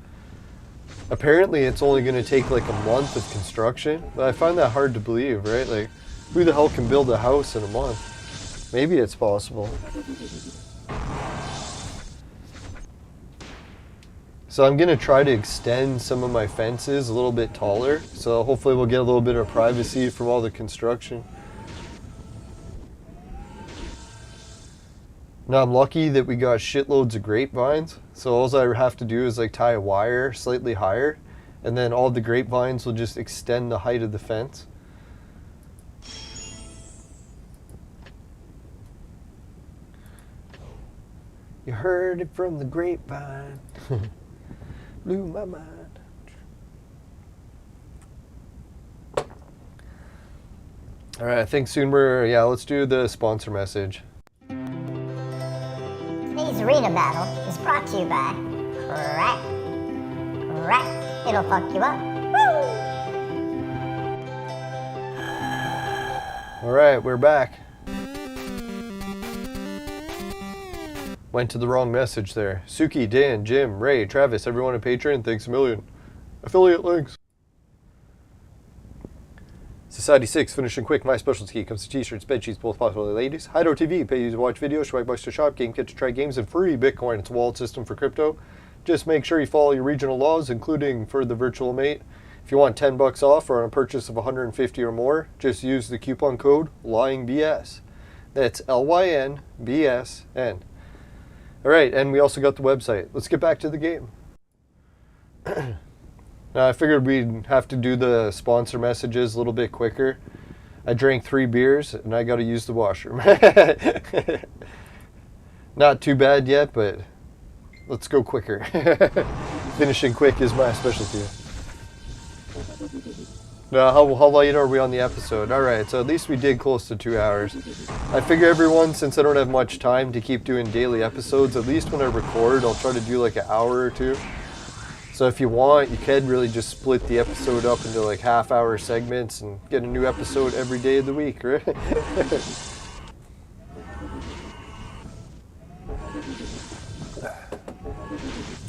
Apparently it's only going to take like a month of construction, but I find that hard to believe, right? Like, who the hell can build a house in a month? Maybe it's possible. So I'm going to try to extend some of my fences a little bit taller, so hopefully we'll get a little bit of privacy from all the construction. Now I'm lucky that we got shitloads of grapevines, so all I have to do is like tie a wire slightly higher, and then all the grapevines will just extend the height of the fence. You heard it from the grapevine. Blew my mind. Alright, I think soon let's do the sponsor message. Today's arena battle is brought to you by Crack. Crack, it'll fuck you up. Woo! Alright, we're back. Went to the wrong message there. Suki, Dan, Jim, Ray, Travis, everyone on Patreon, thanks a million. Affiliate links. Society 6, finishing quick, my specialty comes to t-shirts, bed sheets, both popular ladies. Hideout TV, pay you to watch videos, Swagbuster Shop, GameKit to try games, and free Bitcoin. It's a wallet system for crypto. Just make sure you follow your regional laws, including for the virtual mate. If you want 10 bucks off or on a purchase of 150 or more, just use the coupon code LYINGBS. That's LYNBSN. Alright, and we also got the website. Let's get back to the game. Now, I figured we'd have to do the sponsor messages a little bit quicker. I drank 3 beers, and I got to use the washroom. Not too bad yet, but let's go quicker. Finishing quick is my specialty. Now, how late are we on the episode? Alright, so at least we did close to 2 hours. I figure everyone, since I don't have much time to keep doing daily episodes, at least when I record, I'll try to do like an hour or two. So if you want, you can really just split the episode up into like half-hour segments and get a new episode every day of the week, right?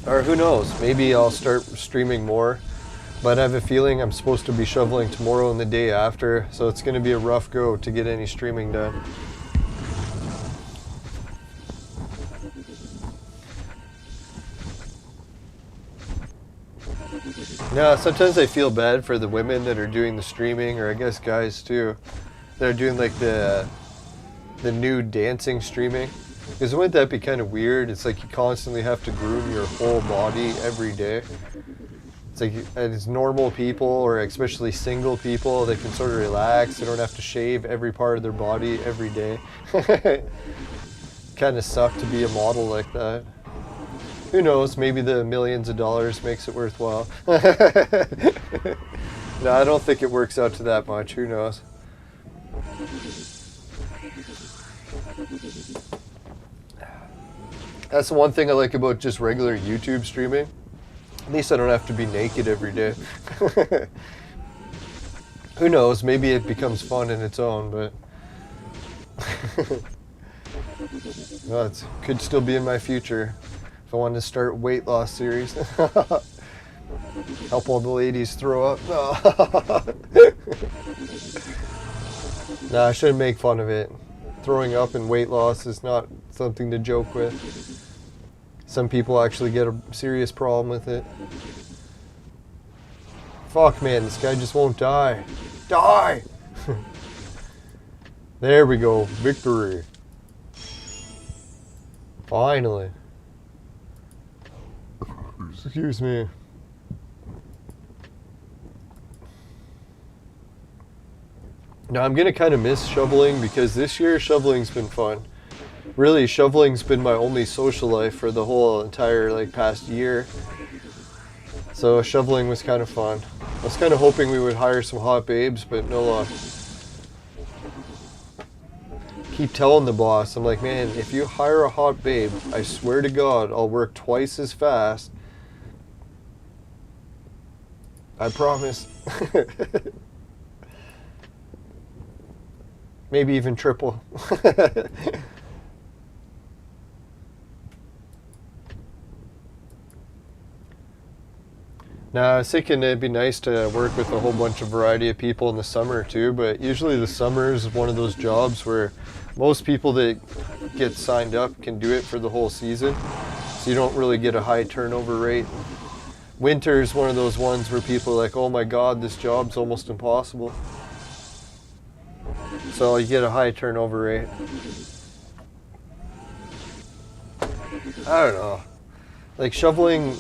Or who knows, maybe I'll start streaming more. But I have a feeling I'm supposed to be shoveling tomorrow and the day after, so it's going to be a rough go to get any streaming done. Yeah, sometimes I feel bad for the women that are doing the streaming, or I guess guys too, that are doing like the nude dancing streaming. Because wouldn't that be kind of weird? It's like you constantly have to groom your whole body every day. It's like as normal people, or especially single people, they can sort of relax. They don't have to shave every part of their body every day. Kind of suck to be a model like that. Who knows, maybe the millions of dollars makes it worthwhile. No, I don't think it works out to that much. Who knows? That's the one thing I like about just regular YouTube streaming. At least I don't have to be naked every day. Who knows, maybe it becomes fun in its own, but... well, it could still be in my future. If I wanted to start a weight loss series. Help all the ladies throw up. Nah, I shouldn't make fun of it. Throwing up and weight loss is not something to joke with. Some people actually get a serious problem with it. Fuck, man, this guy just won't die. Die! There we go. Victory. Finally. Excuse me. Now I'm gonna kind of miss shoveling because this year shoveling's been fun. Really, shoveling's been my only social life for the whole entire like past year. So shoveling was kind of fun. I was kind of hoping we would hire some hot babes, but no luck. Keep telling the boss, I'm like, man, if you hire a hot babe, I swear to God, I'll work twice as fast. I promise. Maybe even triple. Now, I was thinking it'd be nice to work with a whole bunch of variety of people in the summer too, but usually the summer is one of those jobs where most people that get signed up can do it for the whole season, so you don't really get a high turnover rate. Winter is one of those ones where people are like, oh my God, this job's almost impossible. So you get a high turnover rate. I don't know. Like shoveling,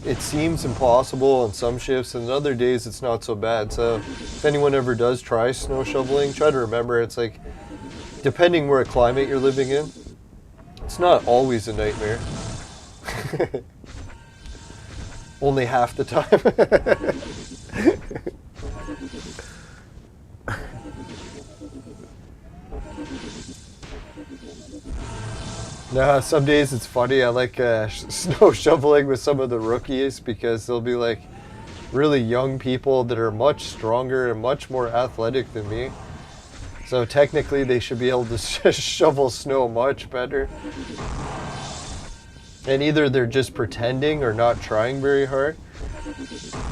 it seems impossible on some shifts, and other days it's not so bad. So if anyone ever does try snow shoveling, try to remember it's like, depending where climate you're living in, it's not always a nightmare. Only half the time. Nah, some days it's funny. I like snow shoveling with some of the rookies because they'll be like really young people that are much stronger and much more athletic than me. So technically they should be able to shovel snow much better. And either they're just pretending or not trying very hard,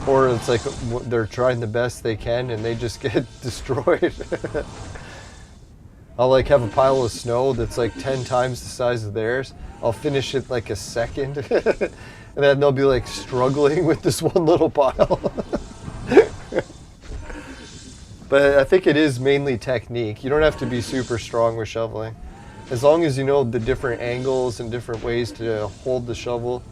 or it's like they're trying the best they can and they just get destroyed. I'll like have a pile of snow that's like 10 times the size of theirs. I'll finish it like a second. And then they'll be like struggling with this one little pile. But I think it is mainly technique. You don't have to be super strong with shoveling. As long as you know the different angles and different ways to hold the shovel.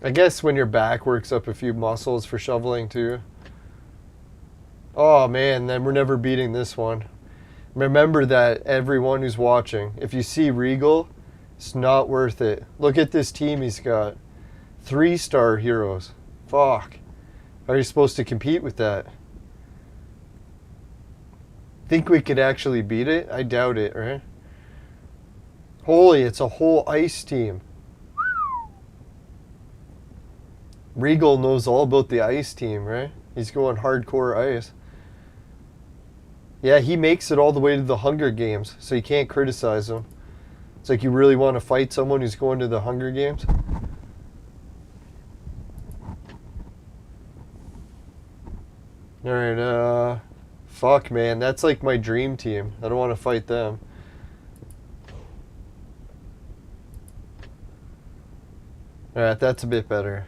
I guess when your back works up a few muscles for shoveling too. Oh man, then we're never beating this one. Remember that, everyone who's watching. If you see Regal, it's not worth it. Look at this team he's got. 3-star heroes. Fuck. How are you supposed to compete with that? Think we could actually beat it? I doubt it, right? Holy, it's a whole ice team. Regal knows all about the ice team, right? He's going hardcore ice. Yeah, he makes it all the way to the Hunger Games, so you can't criticize him. It's like you really want to fight someone who's going to the Hunger Games? Alright, fuck man, that's like my dream team. I don't want to fight them. Alright, that's a bit better.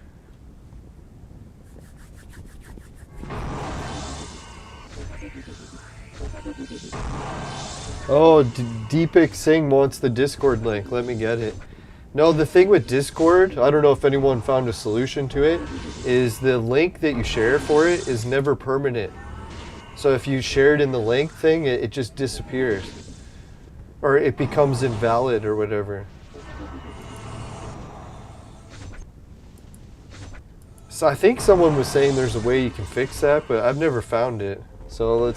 Oh, Deepak Singh wants the Discord link. Let me get it. No, the thing with Discord, I don't know if anyone found a solution to it, is the link that you share for it is never permanent. So if you share it in the link thing, it just disappears. Or it becomes invalid or whatever. So I think someone was saying there's a way you can fix that, but I've never found it. So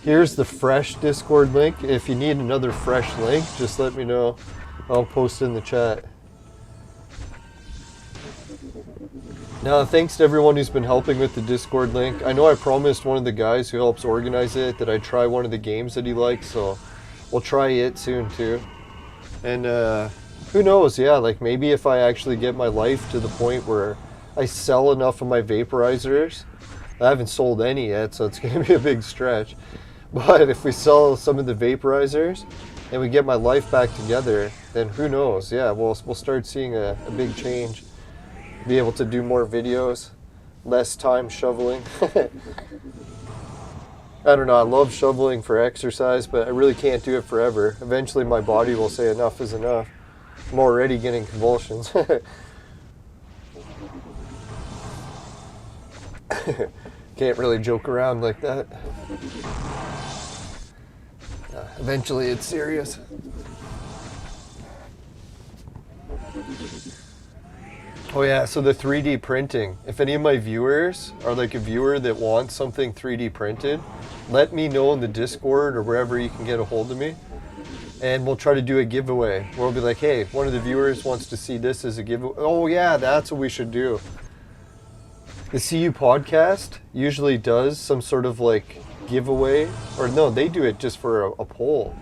here's the fresh Discord link. If you need another fresh link, just let me know. I'll post it in the chat. Now, thanks to everyone who's been helping with the Discord link. I know I promised one of the guys who helps organize it that I'd try one of the games that he likes, so we'll try it soon too. And who knows, yeah, like maybe if I actually get my life to the point where I sell enough of my vaporizers. I haven't sold any yet, so it's going to be a big stretch. But if we sell some of the vaporizers and we get my life back together, then who knows? Yeah, we'll start seeing a big change. Be able to do more videos, less time shoveling. I don't know, I love shoveling for exercise, but I really can't do it forever. Eventually my body will say enough is enough. I'm already getting convulsions. Can't really joke around like that. Eventually it's serious. Oh yeah, so the 3D printing. If any of my viewers are like a viewer that wants something 3D printed, let me know in the Discord or wherever you can get a hold of me. And we'll try to do a giveaway. Where we'll be like, hey, one of the viewers wants to see this as a giveaway. Oh yeah, that's what we should do. The CU podcast usually does some sort of like giveaway, or no, they do it just for a poll.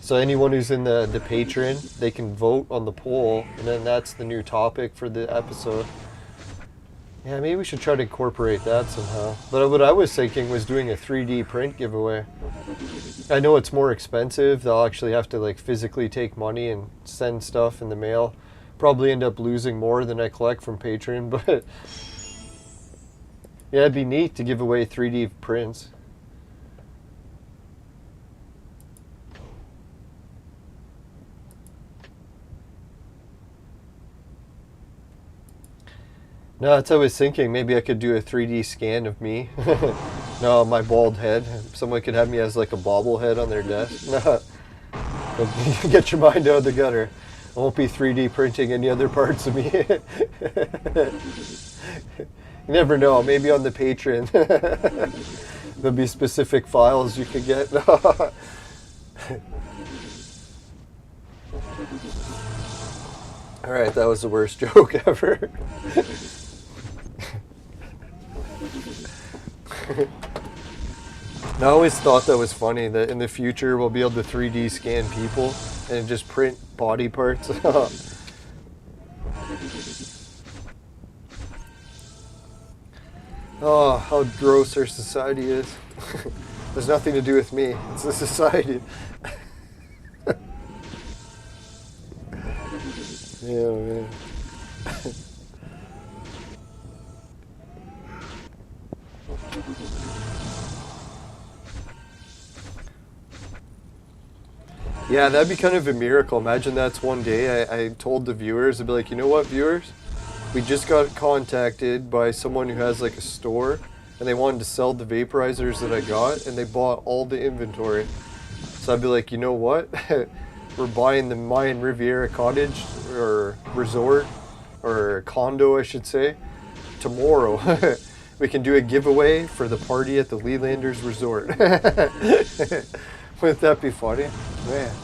So anyone who's in the Patreon, they can vote on the poll, and then that's the new topic for the episode. Yeah, maybe we should try to incorporate that somehow. But what I was thinking was doing a 3D print giveaway. I know it's more expensive. They'll actually have to like physically take money and send stuff in the mail. Probably end up losing more than I collect from Patreon, but yeah, it'd be neat to give away 3D prints. No, that's what I was thinking. Maybe I could do a 3D scan of me. No, my bald head. Someone could have me as like a bobblehead on their desk. No. Get your mind out of the gutter. I won't be 3D printing any other parts of me. You never know. Maybe on the Patreon there'll be specific files you could get. Alright, that was the worst joke ever. I always thought that was funny, that in the future we'll be able to 3D scan people and just print body parts. Oh, how gross our society is. There's nothing to do with me, it's the society. Yeah, man. Yeah, that'd be kind of a miracle. Imagine that's one day I told the viewers, I'd be like, you know what, viewers? We just got contacted by someone who has like a store, and they wanted to sell the vaporizers that I got, and they bought all the inventory. So I'd be like, you know what? We're buying the Mayan Riviera cottage, or resort, or condo, I should say, tomorrow. We can do a giveaway for the party at the Lelanders resort. Wouldn't that be funny? Man.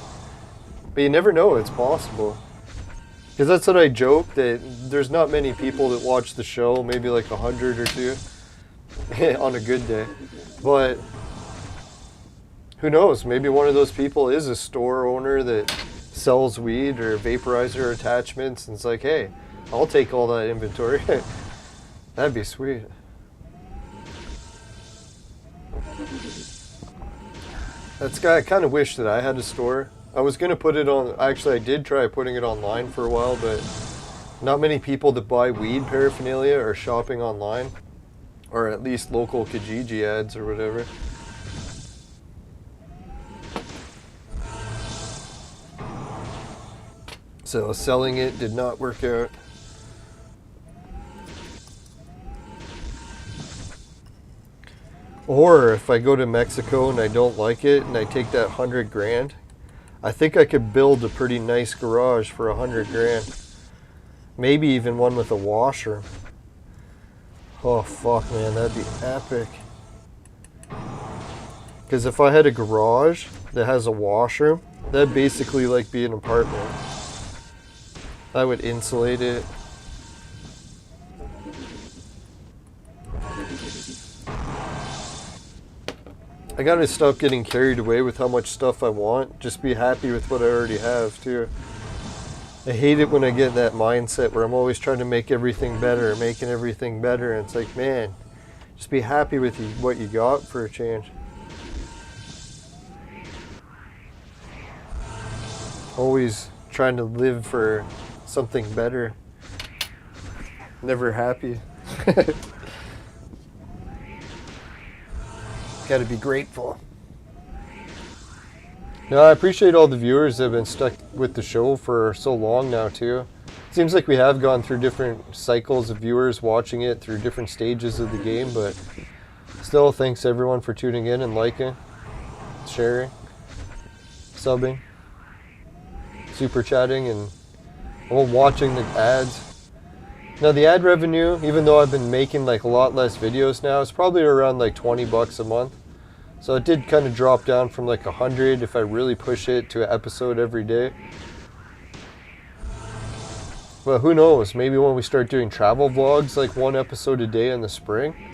But you never know, it's possible. Because that's what I joke, that there's not many people that watch the show, maybe like 100 or 2 on a good day. But who knows, maybe one of those people is a store owner that sells weed or vaporizer attachments, and it's like, hey, I'll take all that inventory. That'd be sweet. I kind of wish that I had a store. I was going to put it on, actually I did try putting it online for a while, but not many people that buy weed paraphernalia are shopping online, or at least local Kijiji ads or whatever. So selling it did not work out. Or if I go to Mexico and I don't like it and I take that 100 grand, I think I could build a pretty nice garage for 100 grand. Maybe even one with a washroom. Oh fuck, man, that'd be epic. Because if I had a garage that has a washroom, that'd basically like be an apartment. I would insulate it. I gotta stop getting carried away with how much stuff I want. Just be happy with what I already have, too. I hate it when I get in that mindset where I'm always trying to make everything better, making everything better, and it's like, man, just be happy with what you got for a change. Always trying to live for something better. Never happy. Gotta be grateful. No, I appreciate all the viewers that have been stuck with the show for so long now too. Seems like we have gone through different cycles of viewers watching it through different stages of the game, but still thanks everyone for tuning in and liking, sharing, subbing, super chatting, and watching the ads. Now the ad revenue, even though I've been making like a lot less videos now, it's probably around like 20 bucks a month. So it did kind of drop down from like 100 if I really push it to an episode every day. But who knows, maybe when we start doing travel vlogs, like 1 episode a day in the spring,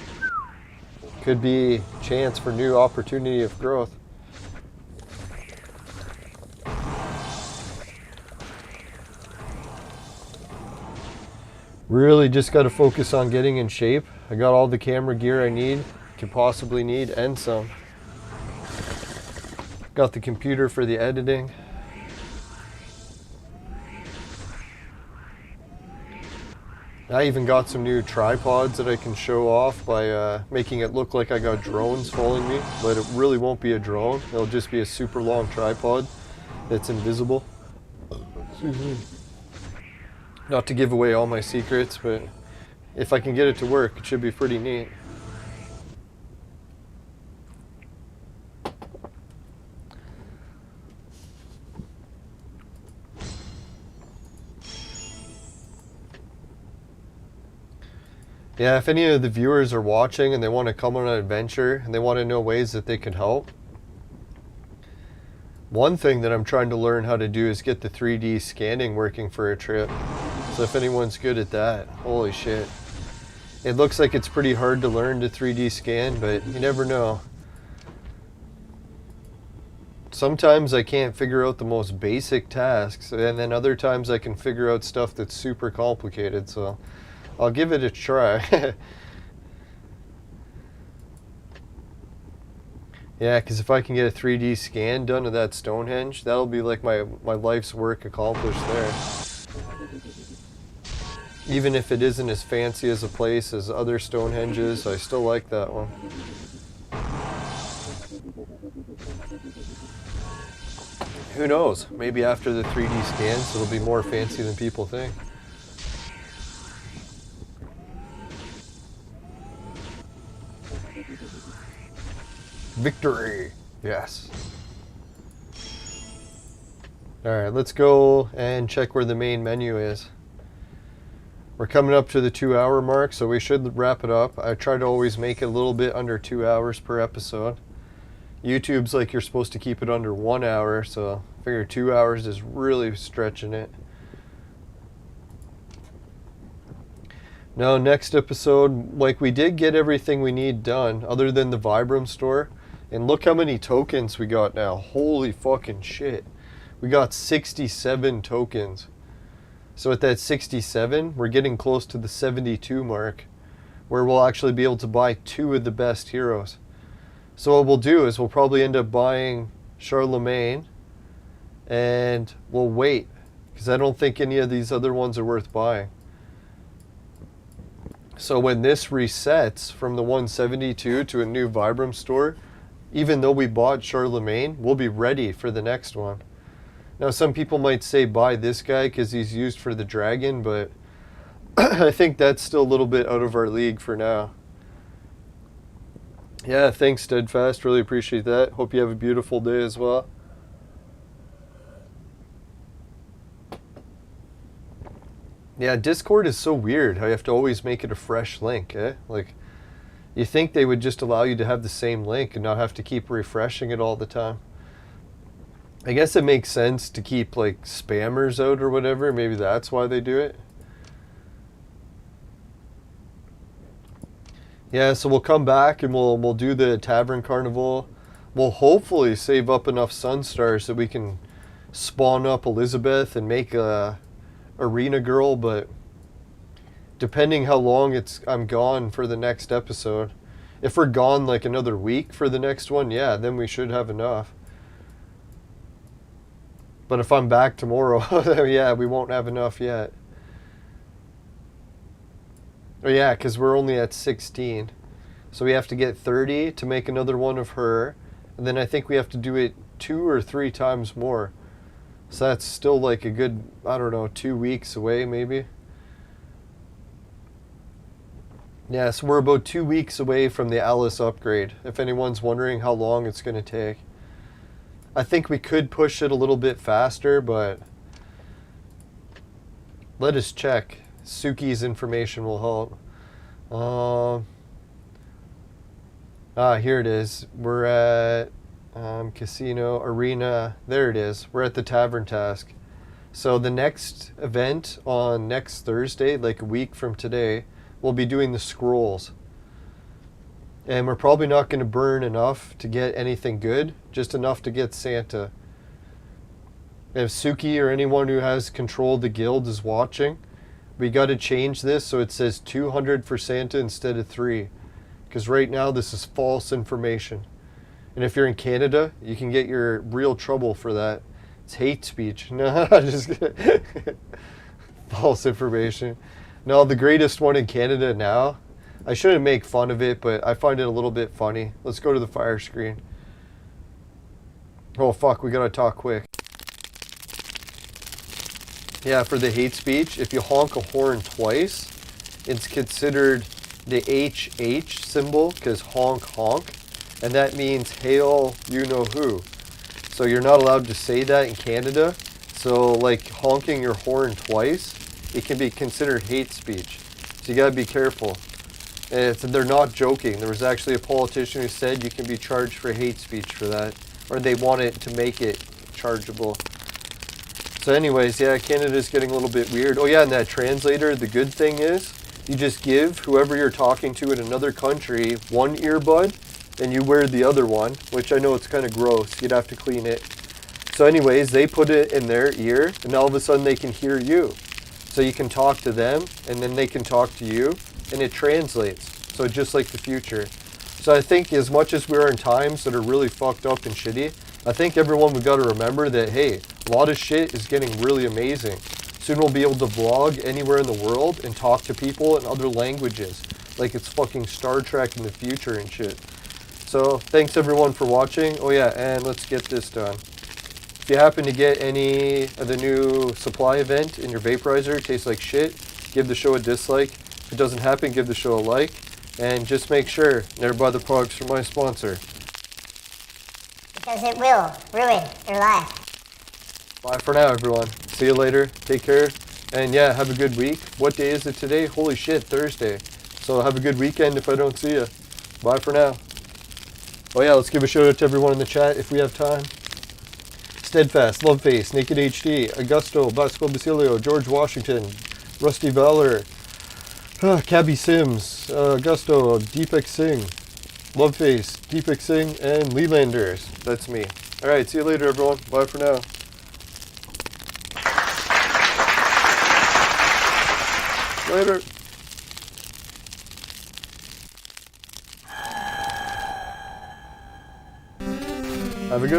could be a chance for new opportunity of growth. Really just got to focus on getting in shape. I got all the camera gear I need, could possibly need, and some. Got the computer for the editing. I even got some new tripods that I can show off by making it look like I got drones following me, but it really won't be a drone. It'll just be a super long tripod that's invisible. Excuse me. Not to give away all my secrets, but If I can get it to work, it should be pretty neat. Yeah, if any of the viewers are watching and they want to come on an adventure and they want to know ways that they can help, one thing that I'm trying to learn how to do is get the 3D scanning working for a trip. So if anyone's good at that, holy shit. It looks like it's pretty hard to learn to 3D scan, but you never know. Sometimes I can't figure out the most basic tasks, and then other times I can figure out stuff that's super complicated, so I'll give it a try. Yeah, because if I can get a 3D scan done of that Stonehenge, that'll be like my life's work accomplished there. Even if it isn't as fancy as a place as other Stonehenges, I still like that one. Who knows? Maybe after the 3D scans, it'll be more fancy than people think. Victory! Yes. Alright, let's go and check where the main menu is. We're coming up to the 2-hour mark, so we should wrap it up. I try to always make it a little bit under 2 hours per episode. YouTube's like you're supposed to keep it under 1 hour, so I figure 2 hours is really stretching it. Now, next episode, like we did get everything we need done, other than the Vibram store. And look how many tokens we got now. Holy fucking shit. We got 67 tokens. So at that 67, we're getting close to the 72 mark, where we'll actually be able to buy 2 of the best heroes. So what we'll do is we'll probably end up buying Charlemagne, and we'll wait, because I don't think any of these other ones are worth buying. So when this resets from the 172 to a new Vibram store, even though we bought Charlemagne, we'll be ready for the next one. Now, some people might say buy this guy because he's used for the dragon, but I think that's still a little bit out of our league for now. Yeah, thanks, Steadfast. Really appreciate that. Hope you have a beautiful day as well. Yeah, Discord is so weird how you have to always make it a fresh link, eh? Like, you think they would just allow you to have the same link and not have to keep refreshing it all the time. I guess it makes sense to keep like spammers out or whatever. Maybe that's why they do it. Yeah, so we'll come back and we'll do the Tavern Carnival. We'll hopefully save up enough Sun Stars so we can spawn up Elizabeth and make a Arena Girl, but depending how long I'm gone for the next episode. If we're gone like another week for the next one, yeah, then we should have enough. But if I'm back tomorrow, yeah, we won't have enough yet. Oh yeah, because we're only at 16. So we have to get 30 to make another one of her. And then I think we have to do it 2 or 3 times more. So that's still like a good, I don't know, 2 weeks away maybe. Yeah, so we're about 2 weeks away from the Alice upgrade, if anyone's wondering how long it's going to take. I think we could push it a little bit faster, but let us check. Suki's information will help. Here it is. We're at Casino, Arena. There it is. We're at the Tavern task. So the next event on next Thursday, like a week from today, we'll be doing the scrolls. And we're probably not going to burn enough to get anything good, just enough to get Santa. If Suki or anyone who has control of the guild is watching, we got to change this so it says 200 for Santa instead of 3. Because right now this is false information. And if you're in Canada, you can get your real trouble for that. It's hate speech. No, just kidding. False information. No, the greatest one in Canada now, I shouldn't make fun of it, but I find it a little bit funny. Let's go to the fire screen. Oh fuck, we gotta talk quick. Yeah, for the hate speech, if you honk a horn twice, it's considered the HH symbol, because honk honk, and that means hail you know who. So you're not allowed to say that in Canada. So like honking your horn twice, it can be considered hate speech. So you gotta be careful. And they're not joking. There was actually a politician who said you can be charged for hate speech for that, or they want it to make it chargeable. So anyways, yeah, Canada's getting a little bit weird. Oh yeah, and that translator, the good thing is, you just give whoever you're talking to in another country one earbud, and you wear the other one, which I know it's kind of gross. You'd have to clean it. So anyways, they put it in their ear, and all of a sudden they can hear you. So you can talk to them, and then they can talk to you, and it translates. So just like the future. So I think as much as we're in times that are really fucked up and shitty, I think everyone we've got to remember that, hey, a lot of shit is getting really amazing. Soon we'll be able to vlog anywhere in the world and talk to people in other languages. Like it's fucking Star Trek in the future and shit. So thanks everyone for watching. Oh yeah, and let's get this done. If you happen to get any of the new supply event in your vaporizer, it tastes like shit, give the show a dislike. If it doesn't happen, give the show a like. And just make sure, never buy the products from my sponsor. Because it will ruin your life. Bye for now, everyone. See you later. Take care. And yeah, have a good week. What day is it today? Holy shit, Thursday. So have a good weekend if I don't see you. Bye for now. Oh yeah, let's give a shout out to everyone in the chat if we have time. Steadfast, Loveface, Naked HD, Augusto, Bosco Basilio, George Washington, Rusty Valor, Cabby Sims, Augusto, Deepak Singh, Loveface, Deepak Singh, and Lelanders. That's me. Alright, see you later everyone. Bye for now. Later. Have a good